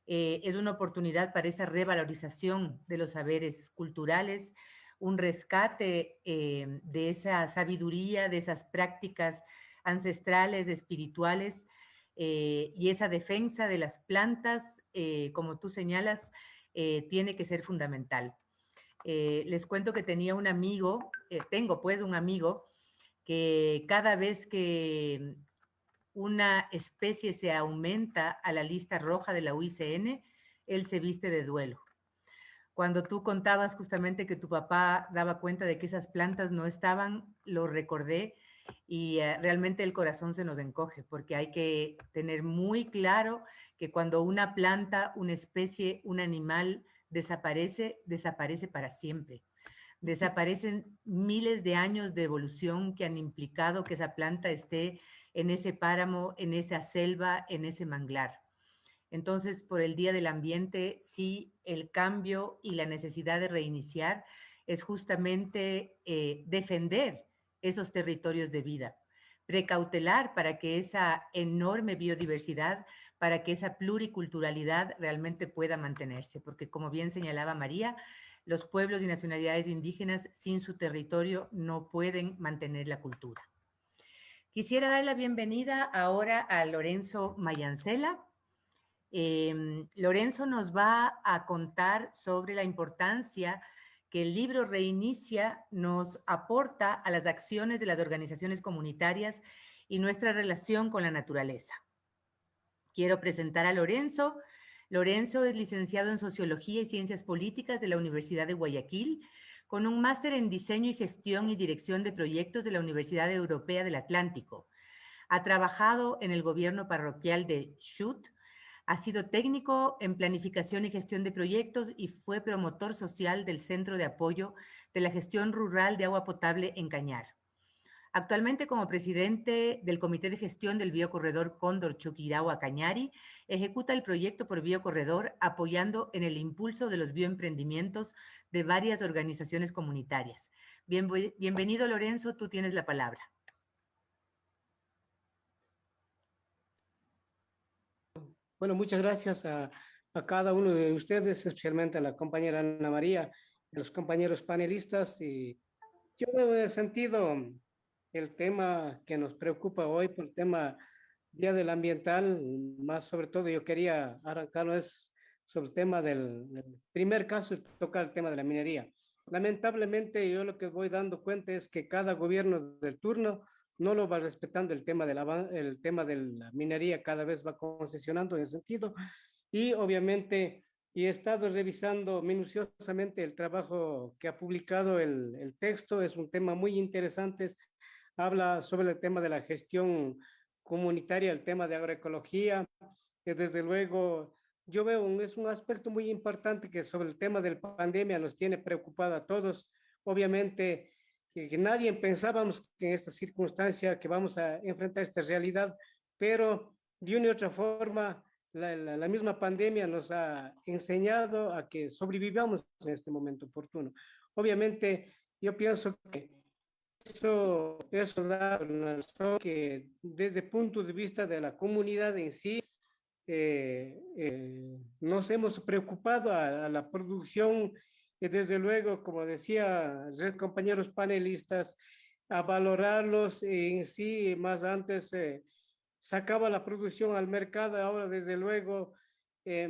es una oportunidad para esa revalorización de los saberes culturales, un rescate de esa sabiduría, de esas prácticas ancestrales, espirituales, y esa defensa de las plantas, como tú señalas, tiene que ser fundamental. Les cuento que tenía un amigo, tengo pues un amigo, que cada vez que una especie se aumenta a la lista roja de la UICN, él se viste de duelo. Cuando tú contabas justamente que tu papá daba cuenta de que esas plantas no estaban, lo recordé y realmente el corazón se nos encoge, porque hay que tener muy claro que cuando una planta, una especie, un animal desaparece, desaparece para siempre. Desaparecen miles de años de evolución que han implicado que esa planta esté en ese páramo, en esa selva, en ese manglar. Entonces, por el Día del Ambiente, sí, el cambio y la necesidad de reiniciar es justamente defender esos territorios de vida, precautelar para que esa enorme biodiversidad, para que esa pluriculturalidad realmente pueda mantenerse, porque como bien señalaba María, los pueblos y nacionalidades indígenas sin su territorio no pueden mantener la cultura. Quisiera dar la bienvenida ahora a Lorenzo Mayancela. Lorenzo nos va a contar sobre la importancia que el libro Reinicia nos aporta a las acciones de las organizaciones comunitarias y nuestra relación con la naturaleza. Quiero presentar a Lorenzo. Lorenzo es licenciado en Sociología y Ciencias Políticas de la Universidad de Guayaquil, con un máster en Diseño y Gestión y Dirección de Proyectos de la Universidad Europea del Atlántico. Ha trabajado en el gobierno parroquial de Chubut, ha sido técnico en Planificación y Gestión de Proyectos y fue promotor social del Centro de Apoyo de la Gestión Rural de Agua Potable en Cañar. Actualmente, como presidente del Comité de Gestión del Biocorredor Cóndor Chuquirahua-Cañari, ejecuta el proyecto por Biocorredor, apoyando en el impulso de los bioemprendimientos de varias organizaciones comunitarias. Bienvenido, Lorenzo, tú tienes la palabra. Bueno, muchas gracias a cada uno de ustedes, especialmente a la compañera Ana María, a los compañeros panelistas. Y yo he sentido el tema que nos preocupa hoy, por el tema Día del Ambiental, más sobre todo yo quería arrancarlo es sobre el tema del primer caso, tocar el tema de la minería. Lamentablemente yo lo que voy dando cuenta es que cada gobierno del turno no lo va respetando el tema de la minería, cada vez va concesionando en ese sentido. Y obviamente, y he estado revisando minuciosamente el trabajo que ha publicado el texto, es un tema muy interesante, habla sobre el tema de la gestión comunitaria, el tema de agroecología, que desde luego yo veo es un aspecto muy importante que sobre el tema de la pandemia nos tiene preocupado a todos. Obviamente que nadie pensábamos que en esta circunstancia que vamos a enfrentar esta realidad, pero de una u otra forma, la misma pandemia nos ha enseñado a que sobrevivamos en este momento oportuno. Obviamente, yo pienso que eso da una razón que desde el punto de vista de la comunidad en sí, nos hemos preocupado a la producción y desde luego, como decía los compañeros panelistas, a valorarlos en sí. Más antes sacaba la producción al mercado, ahora desde luego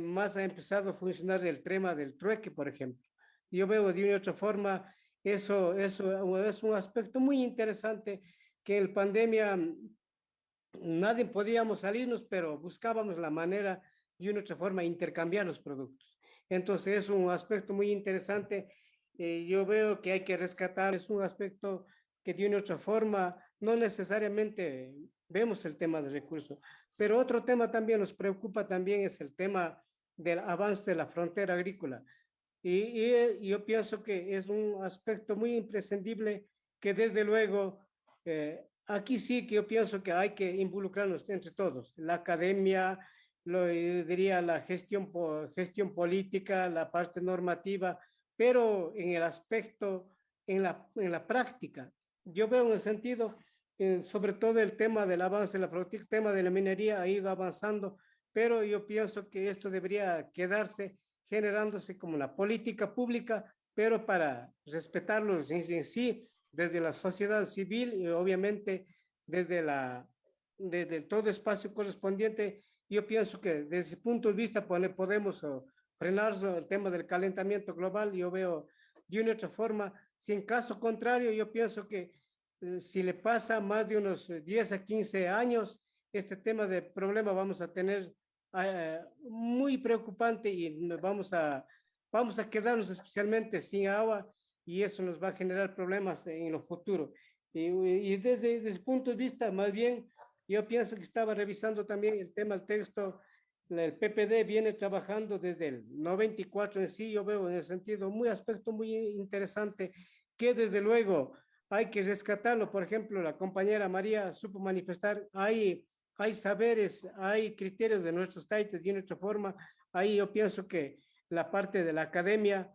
más ha empezado a funcionar el tema del trueque, por ejemplo. Yo veo de una u otra forma, eso es un aspecto muy interesante que en la pandemia nadie podíamos salirnos, pero buscábamos la manera de una u otra forma intercambiar los productos. Entonces es un aspecto muy interesante. Yo veo que hay que rescatar, es un aspecto que de una u otra forma no necesariamente vemos el tema de recursos, pero otro tema también nos preocupa también es el tema del avance de la frontera agrícola. Y yo pienso que es un aspecto muy imprescindible que desde luego aquí sí que yo pienso que hay que involucrarnos entre todos, la academia, diría la gestión política, la parte normativa, pero en el aspecto, en la práctica. Yo veo en el sentido, sobre todo el tema del avance, el tema de la minería ha ido avanzando, pero yo pienso que esto debería quedarse generándose como una política pública, pero para respetarlos en sí, desde la sociedad civil y obviamente desde todo espacio correspondiente. Yo pienso que desde ese punto de vista podemos frenar el tema del calentamiento global. Yo veo de una u otra forma, si en caso contrario, yo pienso que si le pasa más de unos 10 a 15 años, este tema de problema vamos a tener muy preocupante y vamos a quedarnos especialmente sin agua y eso nos va a generar problemas en lo futuro. Y desde el punto de vista, más bien, yo pienso que estaba revisando también el tema del texto, el PPD viene trabajando desde el 94 en sí, yo veo en el sentido muy aspecto muy interesante que desde luego hay que rescatarlo. Por ejemplo, la compañera María supo manifestar, hay saberes, hay criterios de nuestros taites y de nuestra forma. Ahí yo pienso que la parte de la academia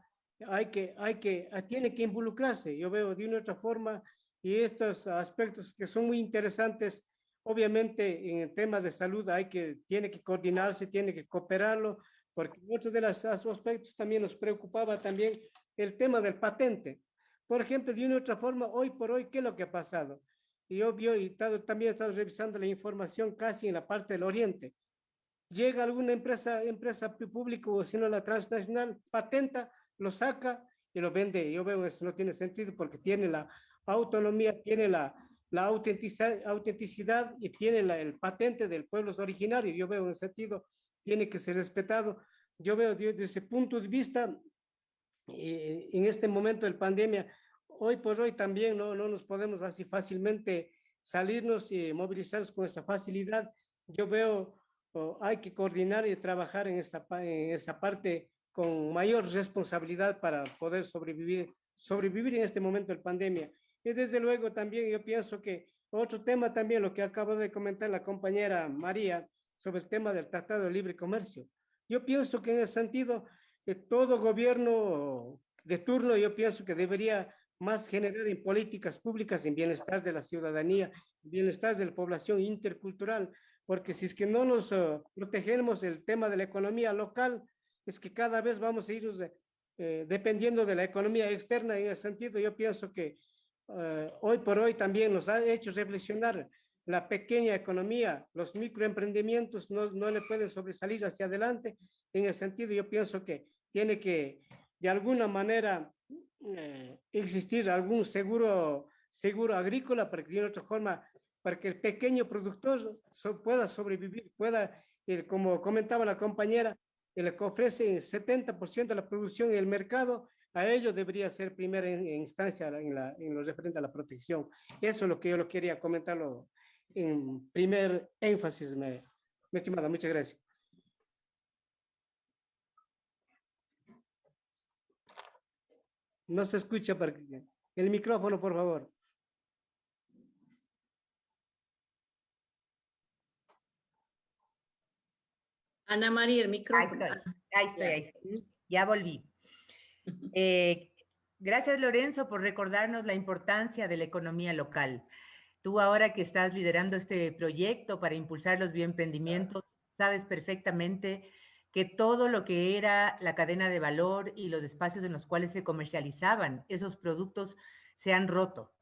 tiene que involucrarse. Yo veo de una otra forma y estos aspectos que son muy interesantes. Obviamente en el tema de salud tiene que coordinarse, tiene que cooperarlo, porque otro de los aspectos también nos preocupaba también el tema del patente. Por ejemplo, de una u otra forma, hoy por hoy, ¿qué es lo que ha pasado? Y obvio, también he estado revisando la información casi en la parte del oriente. Llega alguna empresa pública o si no la transnacional, patenta, lo saca y lo vende. Yo veo eso no tiene sentido porque tiene la autonomía, tiene la autenticidad y tiene el patente del pueblo originario. Yo veo en ese sentido, tiene que ser respetado. Yo veo desde ese punto de vista, en este momento de pandemia, hoy por hoy también no nos podemos así fácilmente salirnos y movilizarnos con esa facilidad. Yo veo hay que coordinar y trabajar en esa parte con mayor responsabilidad para poder sobrevivir en este momento de pandemia. Y desde luego también yo pienso que otro tema también, lo que acabo de comentar la compañera María, sobre el tema del Tratado de Libre Comercio. Yo pienso que en ese sentido, todo gobierno de turno, yo pienso que debería más generar en políticas públicas en bienestar de la ciudadanía, bienestar de la población intercultural, porque si es que no nos protegemos el tema de la economía local, es que cada vez vamos a ir dependiendo de la economía externa. En ese sentido, yo pienso que hoy por hoy también nos ha hecho reflexionar la pequeña economía, los microemprendimientos no le pueden sobresalir hacia adelante. En ese sentido, yo pienso que tiene que, de alguna manera, existir algún seguro agrícola para que de otra forma, para que el pequeño productor pueda sobrevivir, como comentaba la compañera, el que ofrece el 70% de la producción en el mercado, a ello debería ser primera instancia en lo referente a la protección. Eso es lo que yo lo quería comentarlo en primer énfasis, mi estimada. Muchas gracias. No se escucha. El micrófono, por favor. Ana María, el Ahí micrófono. estoy, ahí estoy, Ya. ahí estoy. Ya volví. Gracias, Lorenzo, por recordarnos la importancia de la economía local. Tú ahora que estás liderando este proyecto para impulsar los bioemprendimientos, sabes perfectamente que todo lo que era la cadena de valor y los espacios en los cuales se comercializaban esos productos se han roto.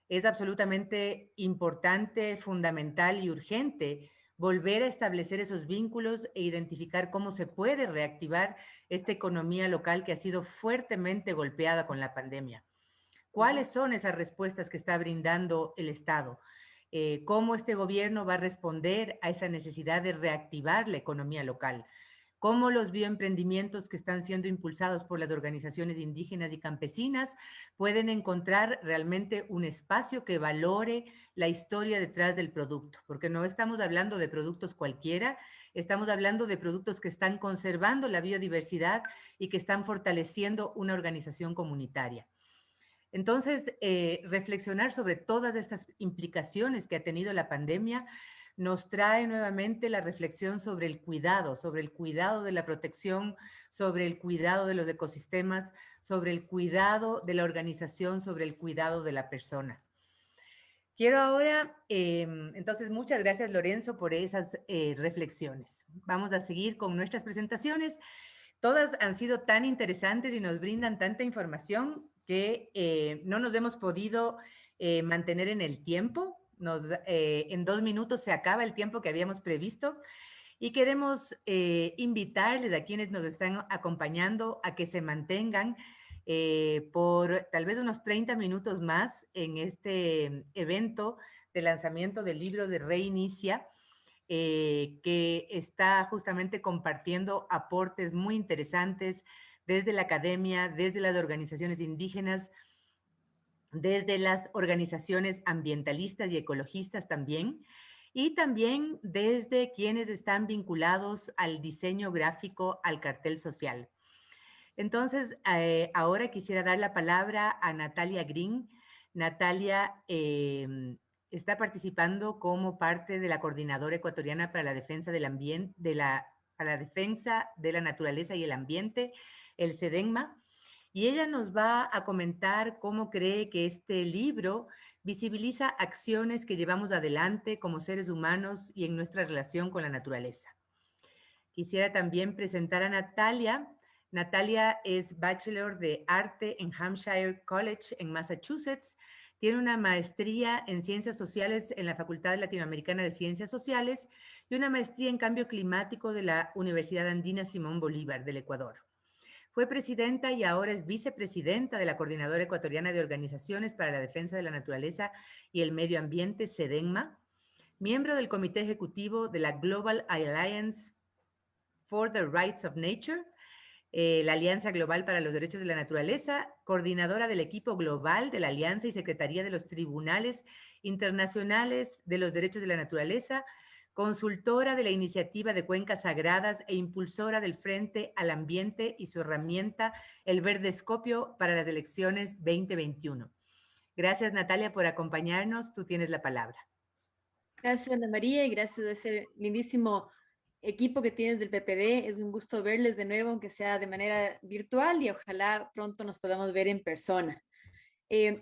Es absolutamente importante, fundamental y urgente volver a establecer esos vínculos e identificar cómo se puede reactivar esta economía local que ha sido fuertemente golpeada con la pandemia. ¿Cuáles son esas respuestas que está brindando el Estado? ¿Cómo este gobierno va a responder a esa necesidad de reactivar la economía local? ¿Cómo los bioemprendimientos que están siendo impulsados por las organizaciones indígenas y campesinas pueden encontrar realmente un espacio que valore la historia detrás del producto? Porque no estamos hablando de productos cualquiera, estamos hablando de productos que están conservando la biodiversidad y que están fortaleciendo una organización comunitaria. Entonces, reflexionar sobre todas estas implicaciones que ha tenido la pandemia nos trae nuevamente la reflexión sobre el cuidado de la protección, sobre el cuidado de los ecosistemas, sobre el cuidado de la organización, sobre el cuidado de la persona. Quiero ahora, entonces, muchas gracias, Lorenzo, por esas reflexiones. Vamos a seguir con nuestras presentaciones. Todas han sido tan interesantes y nos brindan tanta información que no nos hemos podido mantener en el tiempo. En 2 minutos se acaba el tiempo que habíamos previsto y queremos invitarles a quienes nos están acompañando a que se mantengan por tal vez unos 30 minutos más en este evento de lanzamiento del libro de Reinicia, que está justamente compartiendo aportes muy interesantes desde la academia, desde las organizaciones indígenas, desde las organizaciones ambientalistas y ecologistas también, y también desde quienes están vinculados al diseño gráfico, al cartel social. Entonces, ahora quisiera dar la palabra a Natalia Green. Natalia está participando como parte de la Coordinadora Ecuatoriana para la Defensa del Ambiente, para la Defensa de la Naturaleza y el Ambiente, el SEDENMA, y ella nos va a comentar cómo cree que este libro visibiliza acciones que llevamos adelante como seres humanos y en nuestra relación con la naturaleza. Quisiera también presentar a Natalia. Natalia es Bachelor de Arte en Hampshire College en Massachusetts. Tiene una maestría en Ciencias Sociales en la Facultad Latinoamericana de Ciencias Sociales y una maestría en Cambio Climático de la Universidad Andina Simón Bolívar del Ecuador. Fue presidenta y ahora es vicepresidenta de la Coordinadora Ecuatoriana de Organizaciones para la Defensa de la Naturaleza y el Medio Ambiente, SEDENMA, miembro del Comité Ejecutivo de la Global Alliance for the Rights of Nature, la Alianza Global para los Derechos de la Naturaleza, coordinadora del equipo global de la Alianza y Secretaría de los Tribunales Internacionales de los Derechos de la Naturaleza, consultora de la Iniciativa de Cuencas Sagradas e impulsora del Frente al Ambiente y su herramienta, el Verdescopio para las elecciones 2021. Gracias, Natalia, por acompañarnos. Tú tienes la palabra. Gracias, Ana María, y gracias a ese lindísimo equipo que tienes del PPD. Es un gusto verles de nuevo, aunque sea de manera virtual, y ojalá pronto nos podamos ver en persona.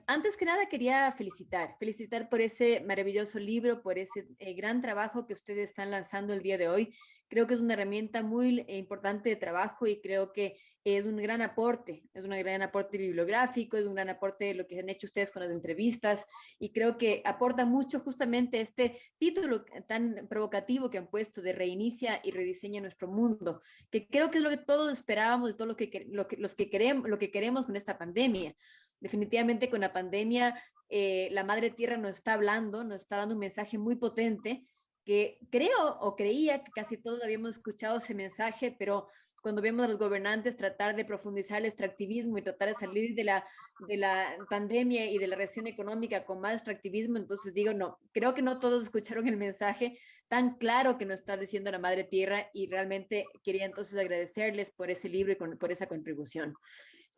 Antes que nada quería felicitar por ese maravilloso libro, por ese gran trabajo que ustedes están lanzando el día de hoy. Creo que es una herramienta muy importante de trabajo y creo que es un gran aporte bibliográfico, es un gran aporte de lo que han hecho ustedes con las entrevistas y creo que aporta mucho justamente este título tan provocativo que han puesto de Reinicia y rediseña nuestro mundo, que creo que es lo que todos esperábamos de todo lo que queremos con esta pandemia. Definitivamente con la pandemia, la Madre Tierra nos está hablando, nos está dando un mensaje muy potente que creo o creía que casi todos habíamos escuchado ese mensaje, pero cuando vemos a los gobernantes tratar de profundizar el extractivismo y tratar de salir de la pandemia y de la recesión económica con más extractivismo, entonces digo, no, creo que no todos escucharon el mensaje tan claro que nos está diciendo la Madre Tierra y realmente quería entonces agradecerles por ese libro y por esa contribución.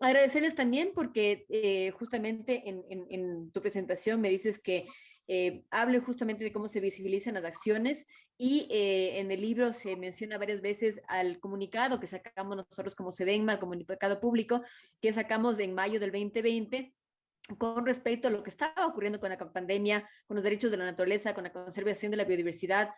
Agradecerles también porque justamente en tu presentación me dices que hable justamente de cómo se visibilizan las acciones y en el libro se menciona varias veces al comunicado que sacamos nosotros como SEDENMA, el comunicado público que sacamos en mayo del 2020 con respecto a lo que estaba ocurriendo con la pandemia, con los derechos de la naturaleza, con la conservación de la biodiversidad.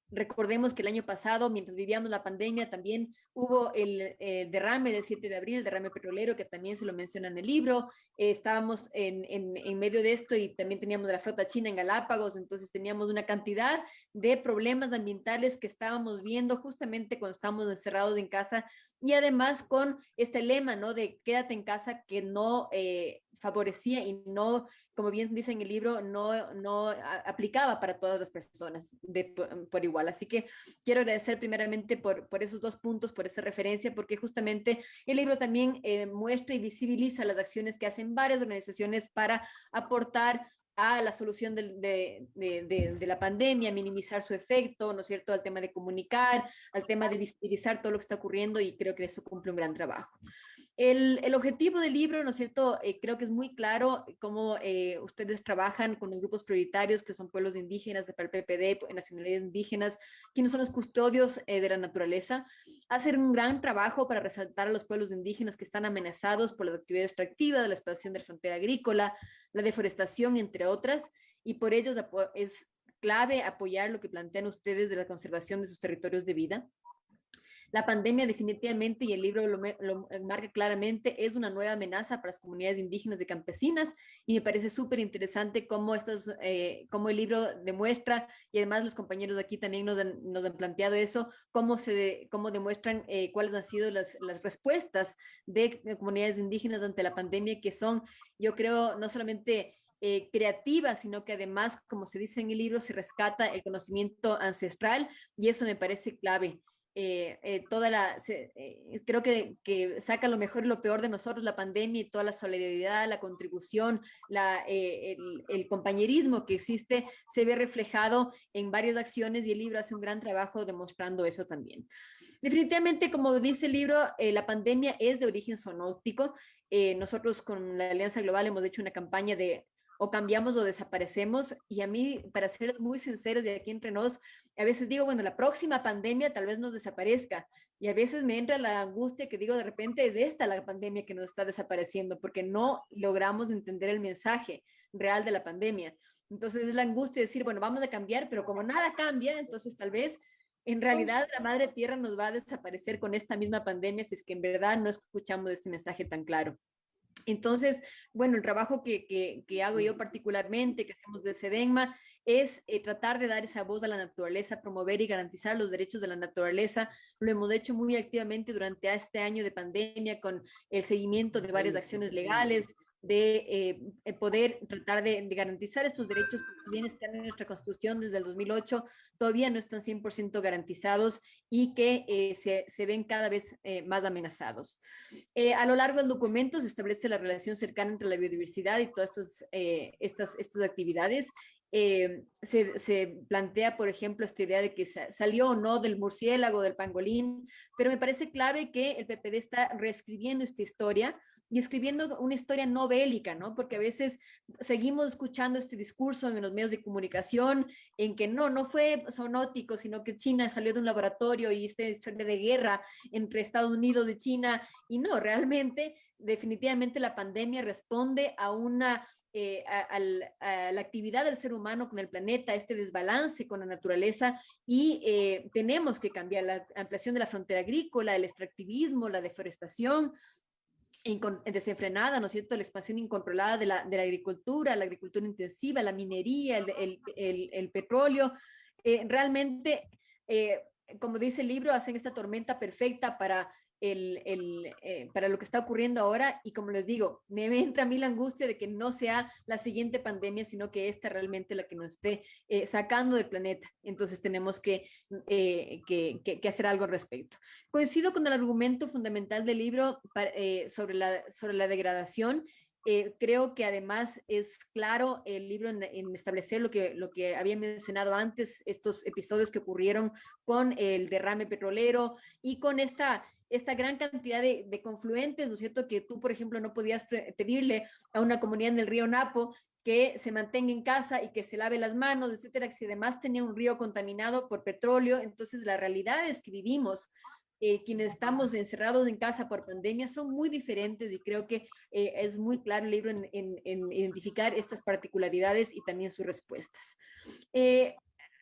Recordemos que el año pasado, mientras vivíamos la pandemia, también hubo el derrame del 7 de abril, el derrame petrolero, que también se lo menciona en el libro. Estábamos en medio de esto y también teníamos la flota china en Galápagos, entonces teníamos una cantidad de problemas ambientales que estábamos viendo justamente cuando estábamos encerrados en casa y además con este lema, ¿no? De quédate en casa que no favorecía y no, como bien dice en el libro, no aplicaba para todas las personas por igual. Así que quiero agradecer primeramente por esos dos puntos, por esa referencia, porque justamente el libro también muestra y visibiliza las acciones que hacen varias organizaciones para aportar a la solución de la pandemia, minimizar su efecto, ¿no es cierto?, al tema de comunicar, al tema de visibilizar todo lo que está ocurriendo y creo que eso cumple un gran trabajo. El objetivo del libro, ¿no es cierto? Creo que es muy claro cómo ustedes trabajan con los grupos prioritarios que son pueblos indígenas, de PPD, nacionalidades indígenas, quienes son los custodios de la naturaleza. Hacen un gran trabajo para resaltar a los pueblos indígenas que están amenazados por las actividades extractivas, la explotación de la frontera agrícola, la deforestación, entre otras, y por ello es clave apoyar lo que plantean ustedes de la conservación de sus territorios de vida. La pandemia definitivamente, y el libro lo marca claramente, es una nueva amenaza para las comunidades indígenas y campesinas, y me parece súper interesante cómo el libro demuestra, y además los compañeros de aquí también nos han planteado eso, cómo demuestran cuáles han sido las respuestas de comunidades indígenas ante la pandemia, que son, yo creo, no solamente creativa, sino que además, como se dice en el libro, se rescata el conocimiento ancestral, y eso me parece clave. Creo que saca lo mejor y lo peor de nosotros la pandemia y toda la solidaridad, la contribución, el compañerismo que existe se ve reflejado en varias acciones y el libro hace un gran trabajo demostrando eso también. Definitivamente, como dice el libro, la pandemia es de origen zoonótico. Nosotros con la Alianza Global hemos hecho una campaña de o cambiamos o desaparecemos, y a mí, para ser muy sinceros y aquí entre nos, a veces digo, bueno, la próxima pandemia tal vez nos desaparezca, y a veces me entra la angustia que digo, de repente es esta la pandemia que nos está desapareciendo, porque no logramos entender el mensaje real de la pandemia. Entonces es la angustia de decir, bueno, vamos a cambiar, pero como nada cambia, entonces tal vez en realidad la madre tierra nos va a desaparecer con esta misma pandemia si es que en verdad no escuchamos este mensaje tan claro. Entonces, bueno, el trabajo que hago yo particularmente, que hacemos de SEDENMA, es tratar de dar esa voz a la naturaleza, promover y garantizar los derechos de la naturaleza. Lo hemos hecho muy activamente durante este año de pandemia con el seguimiento de varias acciones legales, de poder tratar de garantizar estos derechos que si bien están en nuestra Constitución desde el 2008, todavía no están 100% garantizados y que se ven cada vez más amenazados. A lo largo del documento se establece la relación cercana entre la biodiversidad y todas estas actividades. Se plantea, por ejemplo, esta idea de que salió o no del murciélago, del pangolín, pero me parece clave que el PPD está reescribiendo esta historia y escribiendo una historia no bélica, ¿no? Porque a veces seguimos escuchando este discurso en los medios de comunicación en que no fue zoonótico, sino que China salió de un laboratorio y esta historia de guerra entre Estados Unidos y China, y no, realmente, definitivamente la pandemia responde a a la actividad del ser humano con el planeta, este desbalance con la naturaleza, y tenemos que cambiar la ampliación de la frontera agrícola, el extractivismo, la deforestación desenfrenada, ¿no es cierto?, la expansión incontrolada de la agricultura, la agricultura intensiva, la minería, el petróleo. Realmente, como dice el libro, hacen esta tormenta perfecta para para lo que está ocurriendo ahora, y como les digo, me entra a mí la angustia de que no sea la siguiente pandemia, sino que esta realmente la que nos esté sacando del planeta. Entonces tenemos que hacer algo al respecto. Coincido con el argumento fundamental del libro sobre la degradación. Creo que además es claro el libro en establecer lo que había mencionado antes, estos episodios que ocurrieron con el derrame petrolero y con esta gran cantidad de confluentes, ¿no es cierto? Que tú, por ejemplo, no podías pedirle a una comunidad en el río Napo que se mantenga en casa y que se lave las manos, etcétera, que si además tenía un río contaminado por petróleo. Entonces, la realidad es que vivimos quienes estamos encerrados en casa por pandemia son muy diferentes y creo que es muy claro el libro en identificar estas particularidades y también sus respuestas.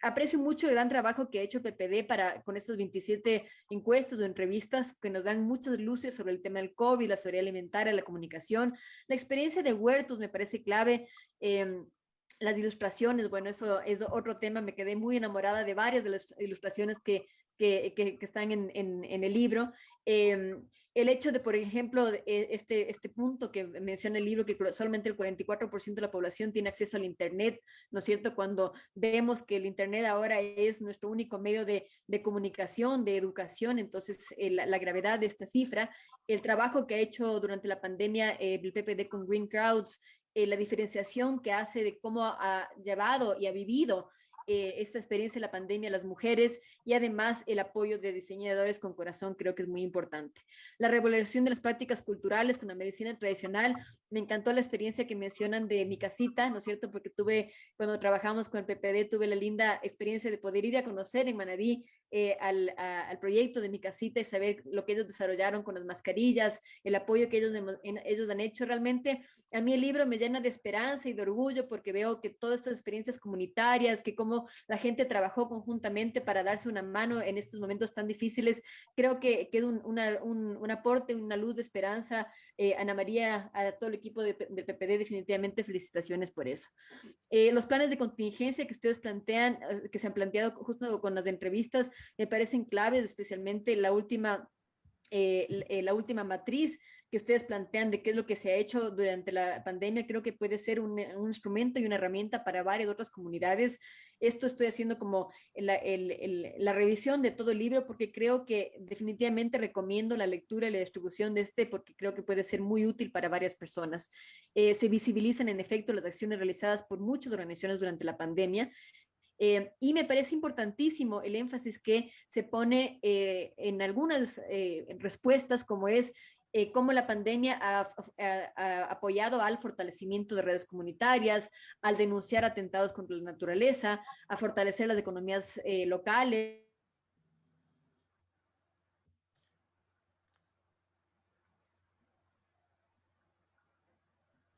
Aprecio mucho el gran trabajo que ha hecho PPD con estas 27 encuestas o entrevistas que nos dan muchas luces sobre el tema del COVID, la seguridad alimentaria, la comunicación. La experiencia de huertos me parece clave. Las ilustraciones, bueno, eso es otro tema. Me quedé muy enamorada de varias de las ilustraciones que están en el libro. El hecho de, por ejemplo, este punto que menciona el libro, que solamente el 44% de la población tiene acceso al Internet, ¿no es cierto? Cuando vemos que el Internet ahora es nuestro único medio de comunicación, de educación, entonces la gravedad de esta cifra, el trabajo que ha hecho durante la pandemia el PPD con Green Crowds, la diferenciación que hace de cómo ha llevado y ha vivido esta experiencia de la pandemia a las mujeres y además el apoyo de diseñadores con corazón creo que es muy importante. La revolución de las prácticas culturales con la medicina tradicional, me encantó la experiencia que mencionan de Mi Casita, ¿no es cierto? Porque cuando trabajamos con el PPD, tuve la linda experiencia de poder ir a conocer en Manabí al proyecto de Mi Casita y saber lo que ellos desarrollaron con las mascarillas, el apoyo que ellos han hecho. Realmente a mí el libro me llena de esperanza y de orgullo porque veo que todas estas experiencias comunitarias, que cómo la gente trabajó conjuntamente para darse una mano en estos momentos tan difíciles, creo que es un aporte, una luz de esperanza. Ana María, a todo el equipo del PPD, definitivamente felicitaciones por eso. Los planes de contingencia que ustedes plantean, que se han planteado justo con las entrevistas, me parecen claves, especialmente la última matriz que ustedes plantean de qué es lo que se ha hecho durante la pandemia. Creo que puede ser un instrumento y una herramienta para varias otras comunidades. Esto estoy haciendo como la revisión de todo el libro porque creo que definitivamente recomiendo la lectura y la distribución de porque creo que puede ser muy útil para varias personas. Se visibilizan en efecto las acciones realizadas por muchas organizaciones durante la pandemia. Y me parece importantísimo el énfasis que se pone en algunas respuestas, como es cómo la pandemia ha apoyado al fortalecimiento de redes comunitarias, al denunciar atentados contra la naturaleza, a fortalecer las economías locales.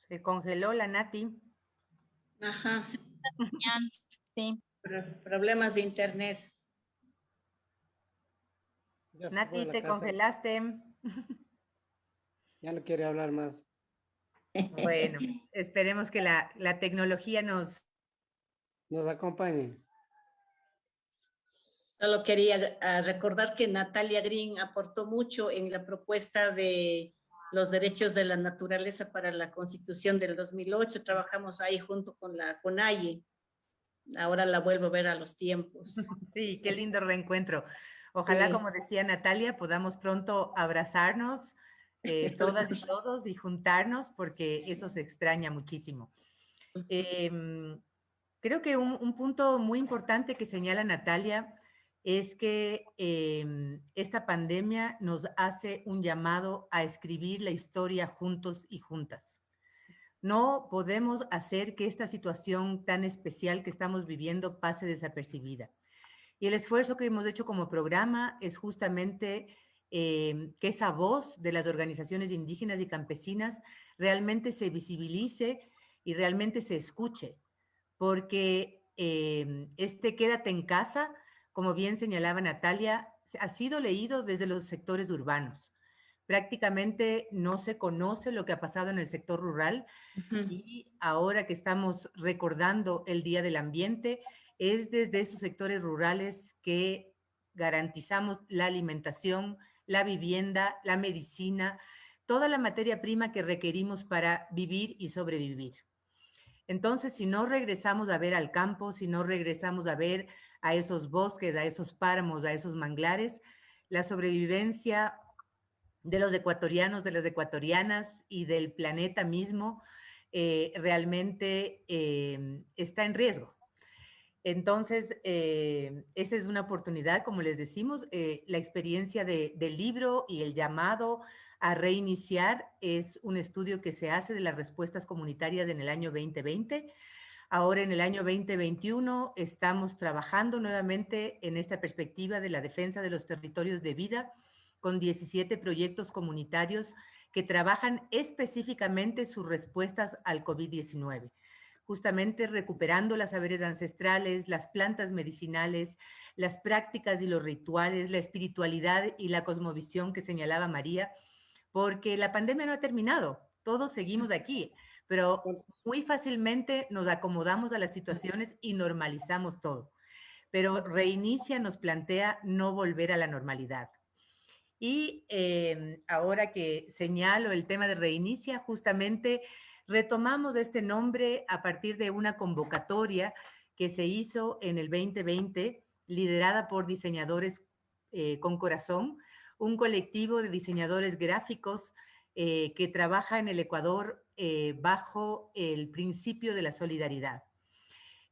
Se congeló la Nati. Ajá. Sí. Problemas de internet. Nati, te congelaste. Ya no quiere hablar más. Bueno, esperemos que la tecnología nos acompañe. Solo quería recordar que Natalia Green aportó mucho en la propuesta de los derechos de la naturaleza para la Constitución del 2008. Trabajamos ahí junto con la CONAIE. Ahora la vuelvo a ver a los tiempos. Sí, qué lindo reencuentro. Ojalá, como decía Natalia, podamos pronto abrazarnos todas y todos y juntarnos porque eso se extraña muchísimo. Creo que un punto muy importante que señala Natalia es que esta pandemia nos hace un llamado a escribir la historia juntos y juntas. No podemos hacer que esta situación tan especial que estamos viviendo pase desapercibida. Y el esfuerzo que hemos hecho como programa es justamente que esa voz de las organizaciones indígenas y campesinas realmente se visibilice y realmente se escuche, porque Quédate en casa, como bien señalaba Natalia, ha sido leído desde los sectores urbanos. Prácticamente no se conoce lo que ha pasado en el sector rural y ahora que estamos recordando el Día del Ambiente, es desde esos sectores rurales que garantizamos la alimentación, la vivienda, la medicina, toda la materia prima que requerimos para vivir y sobrevivir. Entonces, si no regresamos a ver al campo, si no regresamos a ver a esos bosques, a esos páramos, a esos manglares, la sobrevivencia de los ecuatorianos, de las ecuatorianas y del planeta mismo, realmente está en riesgo. Entonces, esa es una oportunidad, como les decimos, la experiencia del libro y el llamado a reiniciar es un estudio que se hace de las respuestas comunitarias en el año 2020. Ahora en el año 2021 estamos trabajando nuevamente en esta perspectiva de la defensa de los territorios de vida con 17 proyectos comunitarios que trabajan específicamente sus respuestas al COVID-19, justamente recuperando los saberes ancestrales, las plantas medicinales, las prácticas y los rituales, la espiritualidad y la cosmovisión que señalaba María, porque la pandemia no ha terminado, todos seguimos aquí, pero muy fácilmente nos acomodamos a las situaciones y normalizamos todo. Pero Reinicia nos plantea no volver a la normalidad. Y ahora que señalo el tema de Reinicia, justamente retomamos este nombre a partir de una convocatoria que se hizo en el 2020, liderada por Diseñadores con Corazón, un colectivo de diseñadores gráficos que trabaja en el Ecuador bajo el principio de la solidaridad.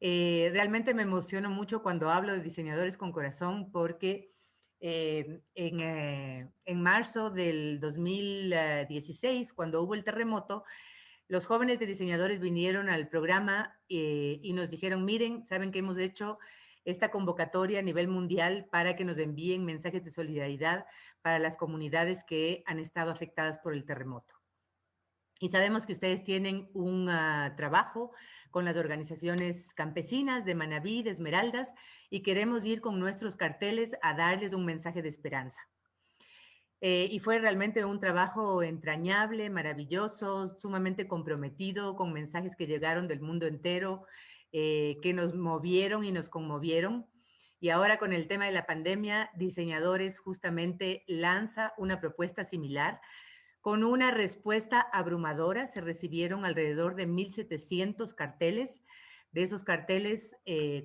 Realmente me emociono mucho cuando hablo de Diseñadores con Corazón porque en marzo del 2016, cuando hubo el terremoto, los jóvenes de diseñadores vinieron al programa y nos dijeron, miren, saben que hemos hecho esta convocatoria a nivel mundial para que nos envíen mensajes de solidaridad para las comunidades que han estado afectadas por el terremoto. Y sabemos que ustedes tienen un trabajo con las organizaciones campesinas de Manabí, de Esmeraldas, y queremos ir con nuestros carteles a darles un mensaje de esperanza. Y fue realmente un trabajo entrañable, maravilloso, sumamente comprometido, con mensajes que llegaron del mundo entero, que nos movieron y nos conmovieron. Y ahora con el tema de la pandemia, Diseñadores justamente lanza una propuesta similar, con una respuesta abrumadora. Se recibieron alrededor de 1,700 carteles. De esos carteles,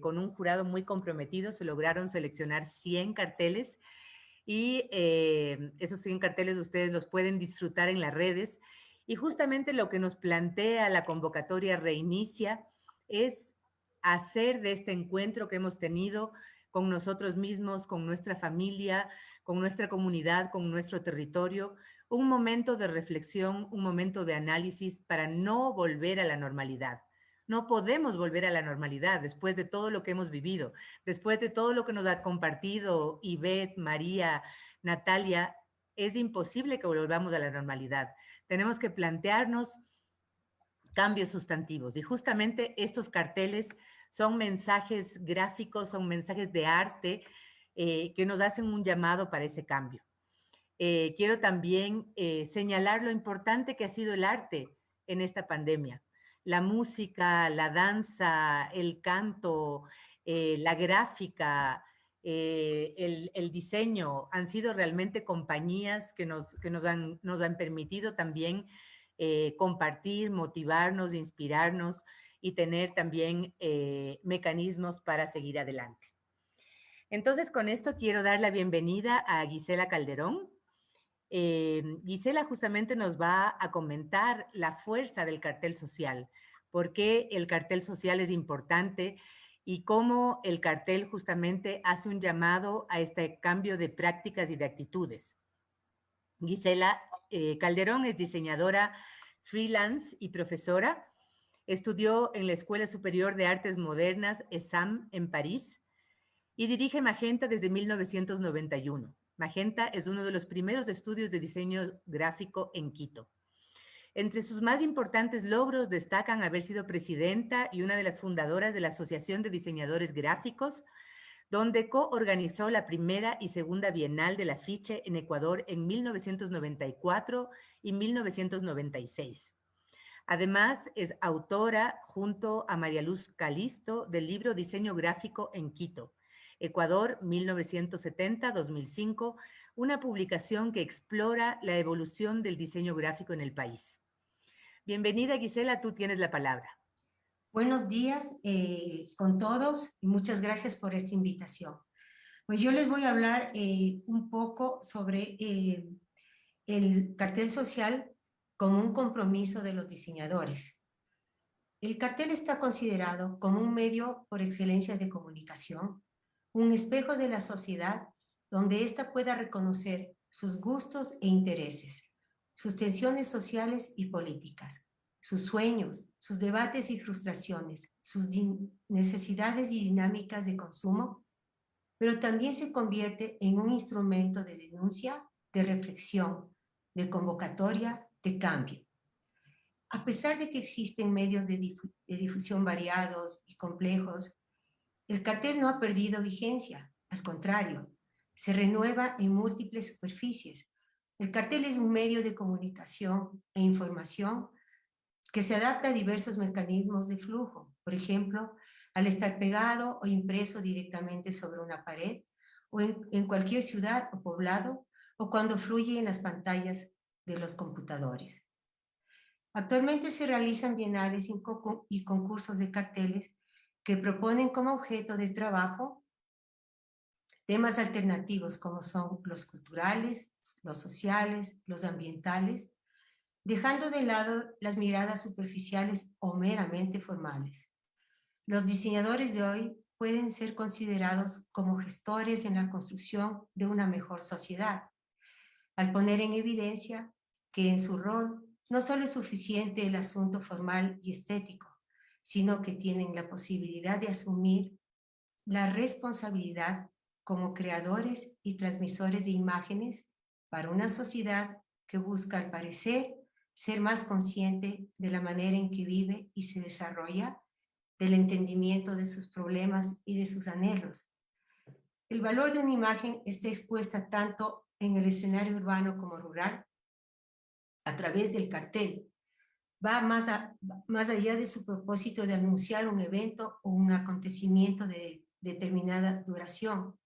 con un jurado muy comprometido, se lograron seleccionar 100 carteles y esos 100 carteles ustedes los pueden disfrutar en las redes. Y justamente lo que nos plantea la convocatoria Reinicia es hacer de este encuentro que hemos tenido con nosotros mismos, con nuestra familia, con nuestra comunidad, con nuestro territorio, un momento de reflexión, un momento de análisis para no volver a la normalidad. No podemos volver a la normalidad después de todo lo que hemos vivido, después de todo lo que nos ha compartido Ivette, María, Natalia. Es imposible que volvamos a la normalidad. Tenemos que plantearnos cambios sustantivos y justamente estos carteles son mensajes gráficos, son mensajes de arte que nos hacen un llamado para ese cambio. Quiero también señalar lo importante que ha sido el arte en esta pandemia. La música, la danza, el canto, la gráfica, el diseño han sido realmente compañías que nos han permitido también compartir, motivarnos, inspirarnos y tener también mecanismos para seguir adelante. Entonces, con esto quiero dar la bienvenida a Gisela Calderón. Gisela justamente nos va a comentar la fuerza del cartel social, por qué el cartel social es importante y cómo el cartel justamente hace un llamado a este cambio de prácticas y de actitudes. Gisela Calderón es diseñadora freelance y profesora. Estudió en la Escuela Superior de Artes Modernas, ESAM, en París, y dirige Magenta desde 1991. Magenta es uno de los primeros estudios de diseño gráfico en Quito. Entre sus más importantes logros destacan haber sido presidenta y una de las fundadoras de la Asociación de Diseñadores Gráficos, donde coorganizó la primera y segunda Bienal del Afiche en Ecuador en 1994 y 1996. Además, es autora, junto a María Luz Calisto, del libro Diseño Gráfico en Quito, Ecuador 1970-2005, una publicación que explora la evolución del diseño gráfico en el país. Bienvenida, Gisela, tú tienes la palabra. Buenos días con todos y muchas gracias por esta invitación. Pues yo les voy a hablar un poco sobre el cartel social como un compromiso de los diseñadores. El cartel está considerado como un medio por excelencia de comunicación, un espejo de la sociedad donde ésta pueda reconocer sus gustos e intereses, sus tensiones sociales y políticas, sus sueños, sus debates y frustraciones, sus necesidades y dinámicas de consumo, pero también se convierte en un instrumento de denuncia, de reflexión, de convocatoria, de cambio. A pesar de que existen medios de difusión variados y complejos, el cartel no ha perdido vigencia, al contrario, se renueva en múltiples superficies. El cartel es un medio de comunicación e información que se adapta a diversos mecanismos de flujo, por ejemplo, al estar pegado o impreso directamente sobre una pared, o en cualquier ciudad o poblado, o cuando fluye en las pantallas de los computadores. Actualmente se realizan bienales y concursos de carteles que proponen como objeto de trabajo temas alternativos como son los culturales, los sociales, los ambientales, dejando de lado las miradas superficiales o meramente formales. Los diseñadores de hoy pueden ser considerados como gestores en la construcción de una mejor sociedad, al poner en evidencia que en su rol no solo es suficiente el asunto formal y estético, sino que tienen la posibilidad de asumir la responsabilidad como creadores y transmisores de imágenes para una sociedad que busca, al parecer, ser más consciente de la manera en que vive y se desarrolla, del entendimiento de sus problemas y de sus anhelos. El valor de una imagen está expuesta tanto en el escenario urbano como rural, a través del cartel. Va más allá de su propósito de anunciar un evento o un acontecimiento de determinada duración.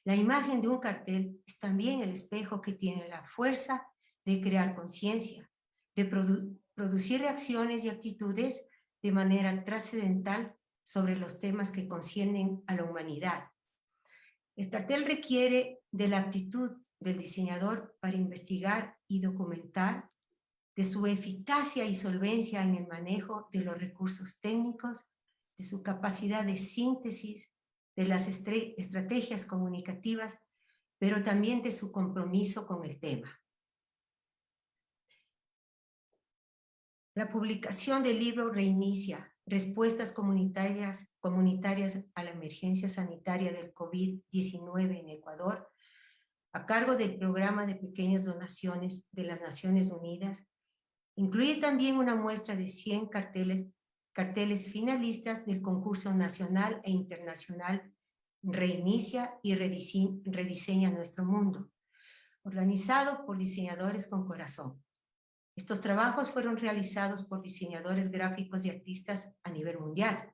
La imagen de un cartel es también el espejo que tiene la fuerza de crear conciencia, de producir reacciones y actitudes de manera trascendental sobre los temas que conciernen a la humanidad. El cartel requiere de la aptitud del diseñador para investigar y documentar, de su eficacia y solvencia en el manejo de los recursos técnicos, de su capacidad de síntesis, de las estrategias comunicativas, pero también de su compromiso con el tema. La publicación del libro Reinicia, Respuestas comunitarias a la emergencia sanitaria del COVID-19 en Ecuador, a cargo del Programa de Pequeñas Donaciones de las Naciones Unidas, incluye también una muestra de 100 carteles finalistas del concurso nacional e internacional Reinicia y Rediseña Nuestro Mundo, organizado por Diseñadores con Corazón. Estos trabajos fueron realizados por diseñadores gráficos y artistas a nivel mundial.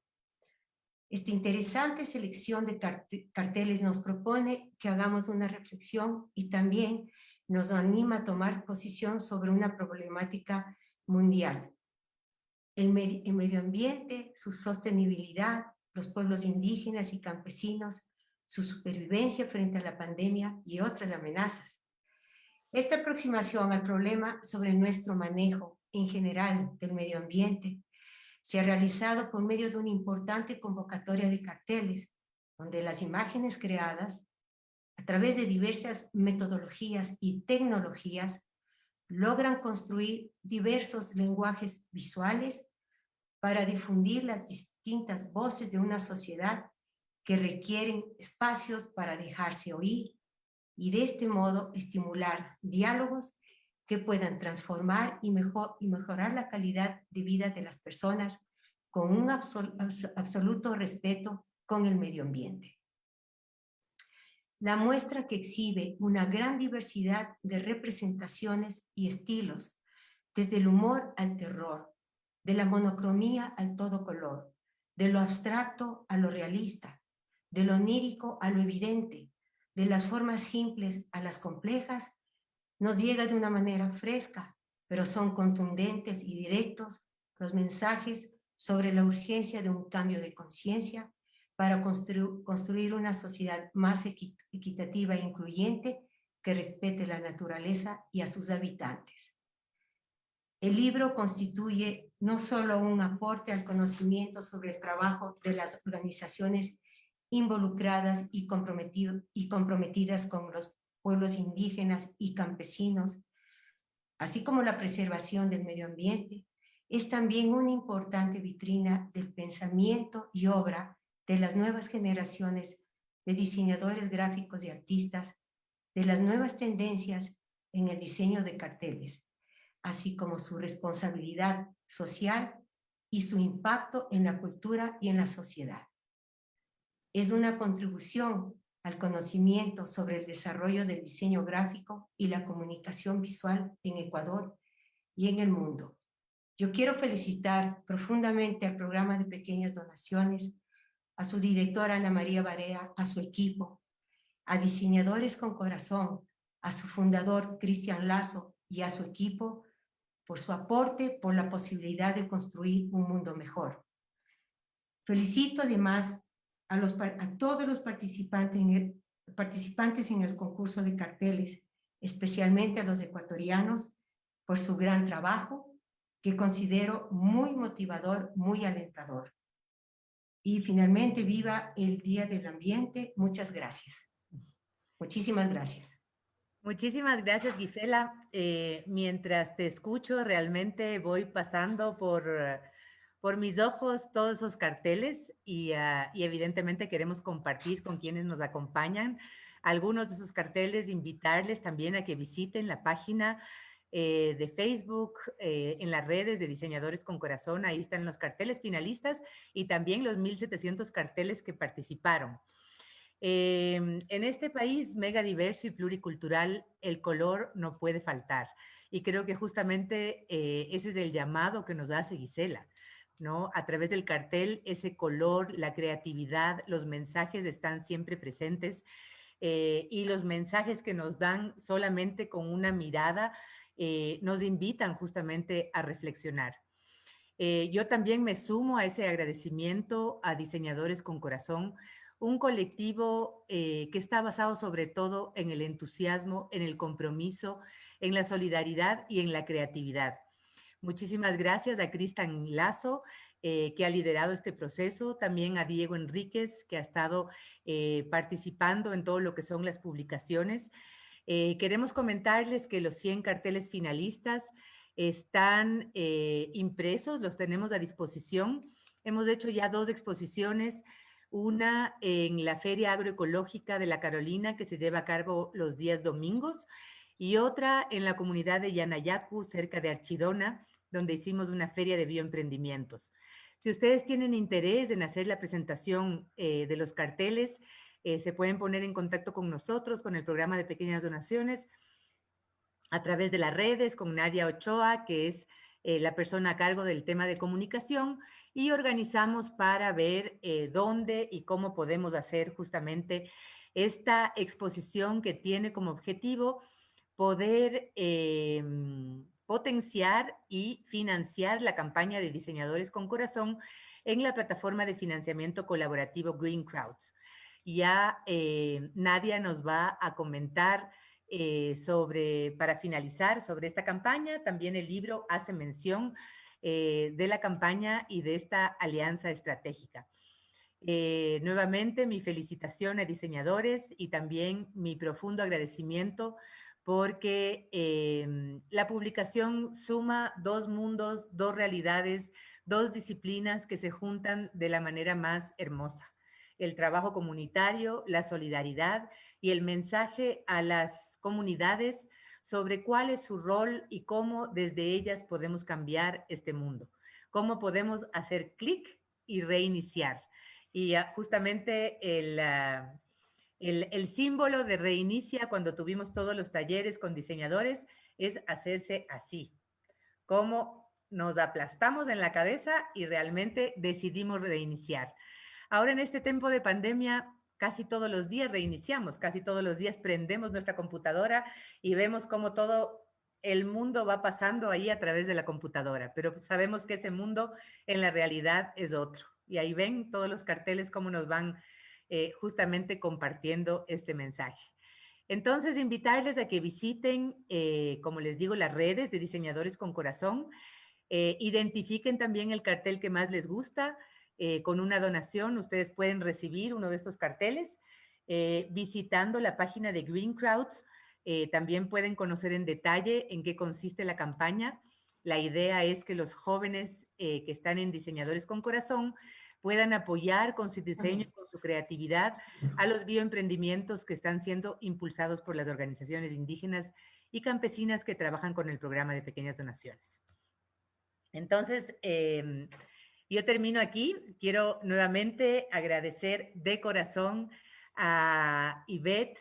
Esta interesante selección de carteles nos propone que hagamos una reflexión y también nos anima a tomar posición sobre una problemática mundial. El medio ambiente, su sostenibilidad, los pueblos indígenas y campesinos, su supervivencia frente a la pandemia y otras amenazas. Esta aproximación al problema sobre nuestro manejo en general del medio ambiente se ha realizado por medio de una importante convocatoria de carteles, donde las imágenes creadas, a través de diversas metodologías y tecnologías, logran construir diversos lenguajes visuales para difundir las distintas voces de una sociedad que requieren espacios para dejarse oír y de este modo estimular diálogos que puedan transformar y mejorar la calidad de vida de las personas con un absoluto respeto con el medio ambiente. La muestra, que exhibe una gran diversidad de representaciones y estilos, desde el humor al terror, de la monocromía al todo color, de lo abstracto a lo realista, de lo onírico a lo evidente, de las formas simples a las complejas, nos llega de una manera fresca, pero son contundentes y directos los mensajes sobre la urgencia de un cambio de conciencia para construir una sociedad más equitativa e incluyente que respete la naturaleza y a sus habitantes. El libro constituye no solo un aporte al conocimiento sobre el trabajo de las organizaciones involucradas y comprometidas con los pueblos indígenas y campesinos, así como la preservación del medio ambiente, es también una importante vitrina del pensamiento y obra de las nuevas generaciones de diseñadores gráficos y artistas, de las nuevas tendencias en el diseño de carteles, así como su responsabilidad social y su impacto en la cultura y en la sociedad. Es una contribución al conocimiento sobre el desarrollo del diseño gráfico y la comunicación visual en Ecuador y en el mundo. Yo quiero felicitar profundamente al programa de pequeñas donaciones, a su directora Ana María Barea, a su equipo, a Diseñadores con Corazón, a su fundador Cristian Lazo y a su equipo por su aporte, por la posibilidad de construir un mundo mejor. Felicito además a todos los participantes en el concurso de carteles, especialmente a los ecuatorianos, por su gran trabajo, que considero muy motivador, muy alentador. Y finalmente, viva el Día del Ambiente. Muchas gracias. Muchísimas gracias. Muchísimas gracias, Gisela. Mientras te escucho, realmente voy pasando por mis ojos todos esos carteles y evidentemente queremos compartir con quienes nos acompañan algunos de esos carteles, invitarles también a que visiten la página de Facebook, en las redes de Diseñadores con Corazón. Ahí están los carteles finalistas y también los 1,700 carteles que participaron. En este país mega diverso y pluricultural, el color no puede faltar. Y creo que justamente ese es el llamado que nos hace Gisela, ¿no? A través del cartel, ese color, la creatividad, los mensajes están siempre presentes y los mensajes que nos dan solamente con una mirada nos invitan justamente a reflexionar. Yo también me sumo a ese agradecimiento a Diseñadores con Corazón, un colectivo que está basado sobre todo en el entusiasmo, en el compromiso, en la solidaridad y en la creatividad. Muchísimas gracias a Cristian Lazo, que ha liderado este proceso, también a Diego Enríquez, que ha estado participando en todo lo que son las publicaciones. Queremos comentarles que los 100 carteles finalistas están impresos, los tenemos a disposición. Hemos hecho ya 2 exposiciones, una en la Feria Agroecológica de La Carolina, que se lleva a cabo los días domingos, y otra en la comunidad de Yanayacu, cerca de Archidona, donde hicimos una feria de bioemprendimientos. Si ustedes tienen interés en hacer la presentación de los carteles, se pueden poner en contacto con nosotros, con el programa de pequeñas donaciones, a través de las redes, con Nadia Ochoa, que es la persona a cargo del tema de comunicación, y organizamos para ver dónde y cómo podemos hacer justamente esta exposición que tiene como objetivo poder potenciar y financiar la campaña de Diseñadores con Corazón en la plataforma de financiamiento colaborativo Green Crowds. Ya Nadia nos va a comentar para finalizar, sobre esta campaña. También el libro hace mención de la campaña y de esta alianza estratégica. Nuevamente, mi felicitación a diseñadores y también mi profundo agradecimiento porque la publicación suma 2 mundos, 2 realidades, 2 disciplinas que se juntan de la manera más hermosa. El trabajo comunitario, la solidaridad y el mensaje a las comunidades sobre cuál es su rol y cómo desde ellas podemos cambiar este mundo, cómo podemos hacer clic y reiniciar. Y justamente el símbolo de reinicia cuando tuvimos todos los talleres con diseñadores es hacerse así, como nos aplastamos en la cabeza y realmente decidimos reiniciar. Ahora en este tiempo de pandemia, casi todos los días reiniciamos, casi todos los días prendemos nuestra computadora y vemos cómo todo el mundo va pasando ahí a través de la computadora, pero sabemos que ese mundo en la realidad es otro. Y ahí ven todos los carteles cómo nos van justamente compartiendo este mensaje. Entonces, invitarles a que visiten, como les digo, las redes de Diseñadores con Corazón. Identifiquen también el cartel que más les gusta. Con una donación, ustedes pueden recibir uno de estos carteles. Visitando la página de Green Crowds, también pueden conocer en detalle en qué consiste la campaña. La idea es que los jóvenes que están en Diseñadores con Corazón puedan apoyar con su diseño, con su creatividad, a los bioemprendimientos que están siendo impulsados por las organizaciones indígenas y campesinas que trabajan con el programa de pequeñas donaciones. Entonces, yo termino aquí. Quiero nuevamente agradecer de corazón a Ivette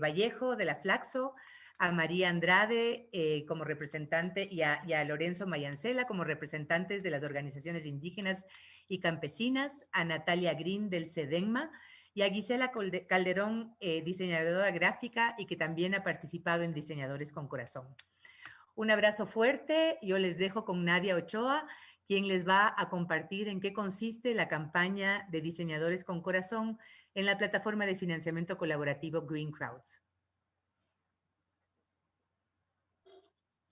Vallejo de la Flaxo, a María Andrade como representante y a Lorenzo Mayancela como representantes de las organizaciones indígenas y campesinas, a Natalia Green del CEDENMA y a Gisela Calderón, diseñadora gráfica y que también ha participado en Diseñadores con Corazón. Un abrazo fuerte. Yo les dejo con Nadia Ochoa, quien les va a compartir en qué consiste la campaña de Diseñadores con Corazón en la plataforma de financiamiento colaborativo Green Crowds.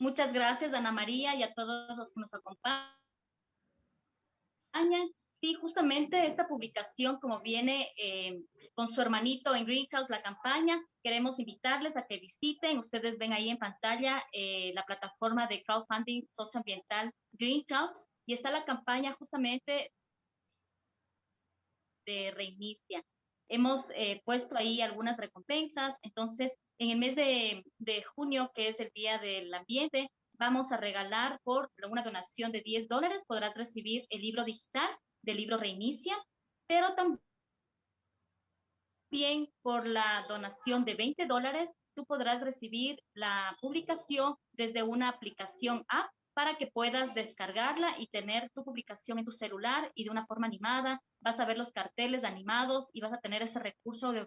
Muchas gracias, Ana María, y a todos los que nos acompañan. Sí, justamente esta publicación, como viene con su hermanito en Green Crowds, la campaña, queremos invitarles a que visiten. Ustedes ven ahí en pantalla la plataforma de crowdfunding socioambiental Green Crowds, y está la campaña justamente de Reinicia. Hemos puesto ahí algunas recompensas. Entonces, en el mes de junio, que es el Día del Ambiente, vamos a regalar por una donación de $10, podrás recibir el libro digital del libro Reinicia, pero también por la donación de $20, tú podrás recibir la publicación desde una aplicación app para que puedas descargarla y tener tu publicación en tu celular y de una forma animada. Vas a ver los carteles animados y vas a tener ese recurso de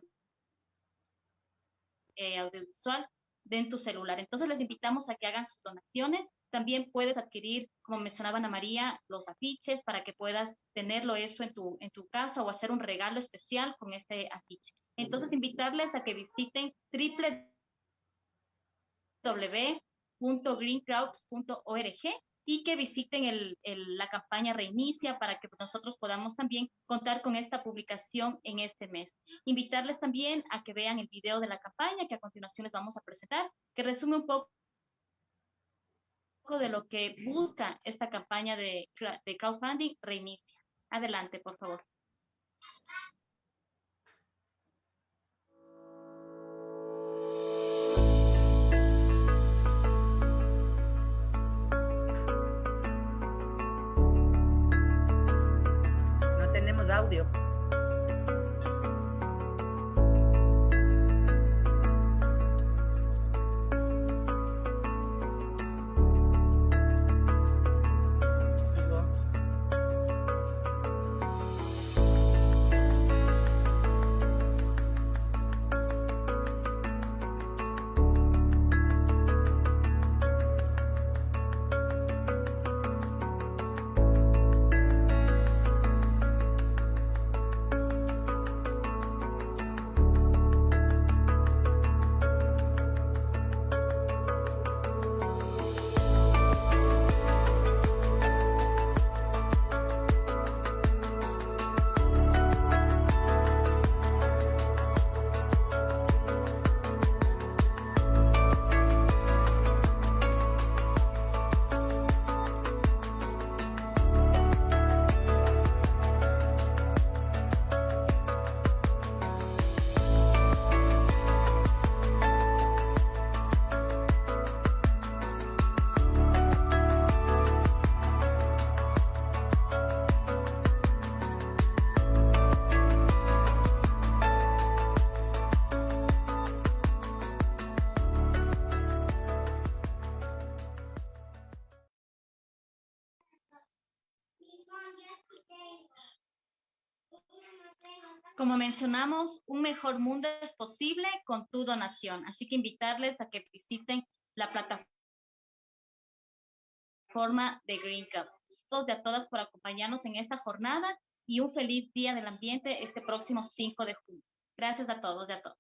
audiovisual en tu celular. Entonces les invitamos a que hagan sus donaciones. También puedes adquirir, como mencionaba Ana María, los afiches para que puedas tenerlo eso en tu casa o hacer un regalo especial con este afiche. Entonces invitarles a que visiten www.greencrowds.org y que visiten la campaña Reinicia para que nosotros podamos también contar con esta publicación en este mes. Invitarles también a que vean el video de la campaña que a continuación les vamos a presentar, que resume un poco de lo que busca esta campaña de crowdfunding Reinicia. Adelante, por favor. No tenemos audio. Como mencionamos, un mejor mundo es posible con tu donación. Así que invitarles a que visiten la plataforma de Green Crowds. Todos y a todas por acompañarnos en esta jornada y un feliz Día del Ambiente este próximo 5 de junio. Gracias a todos y a todas.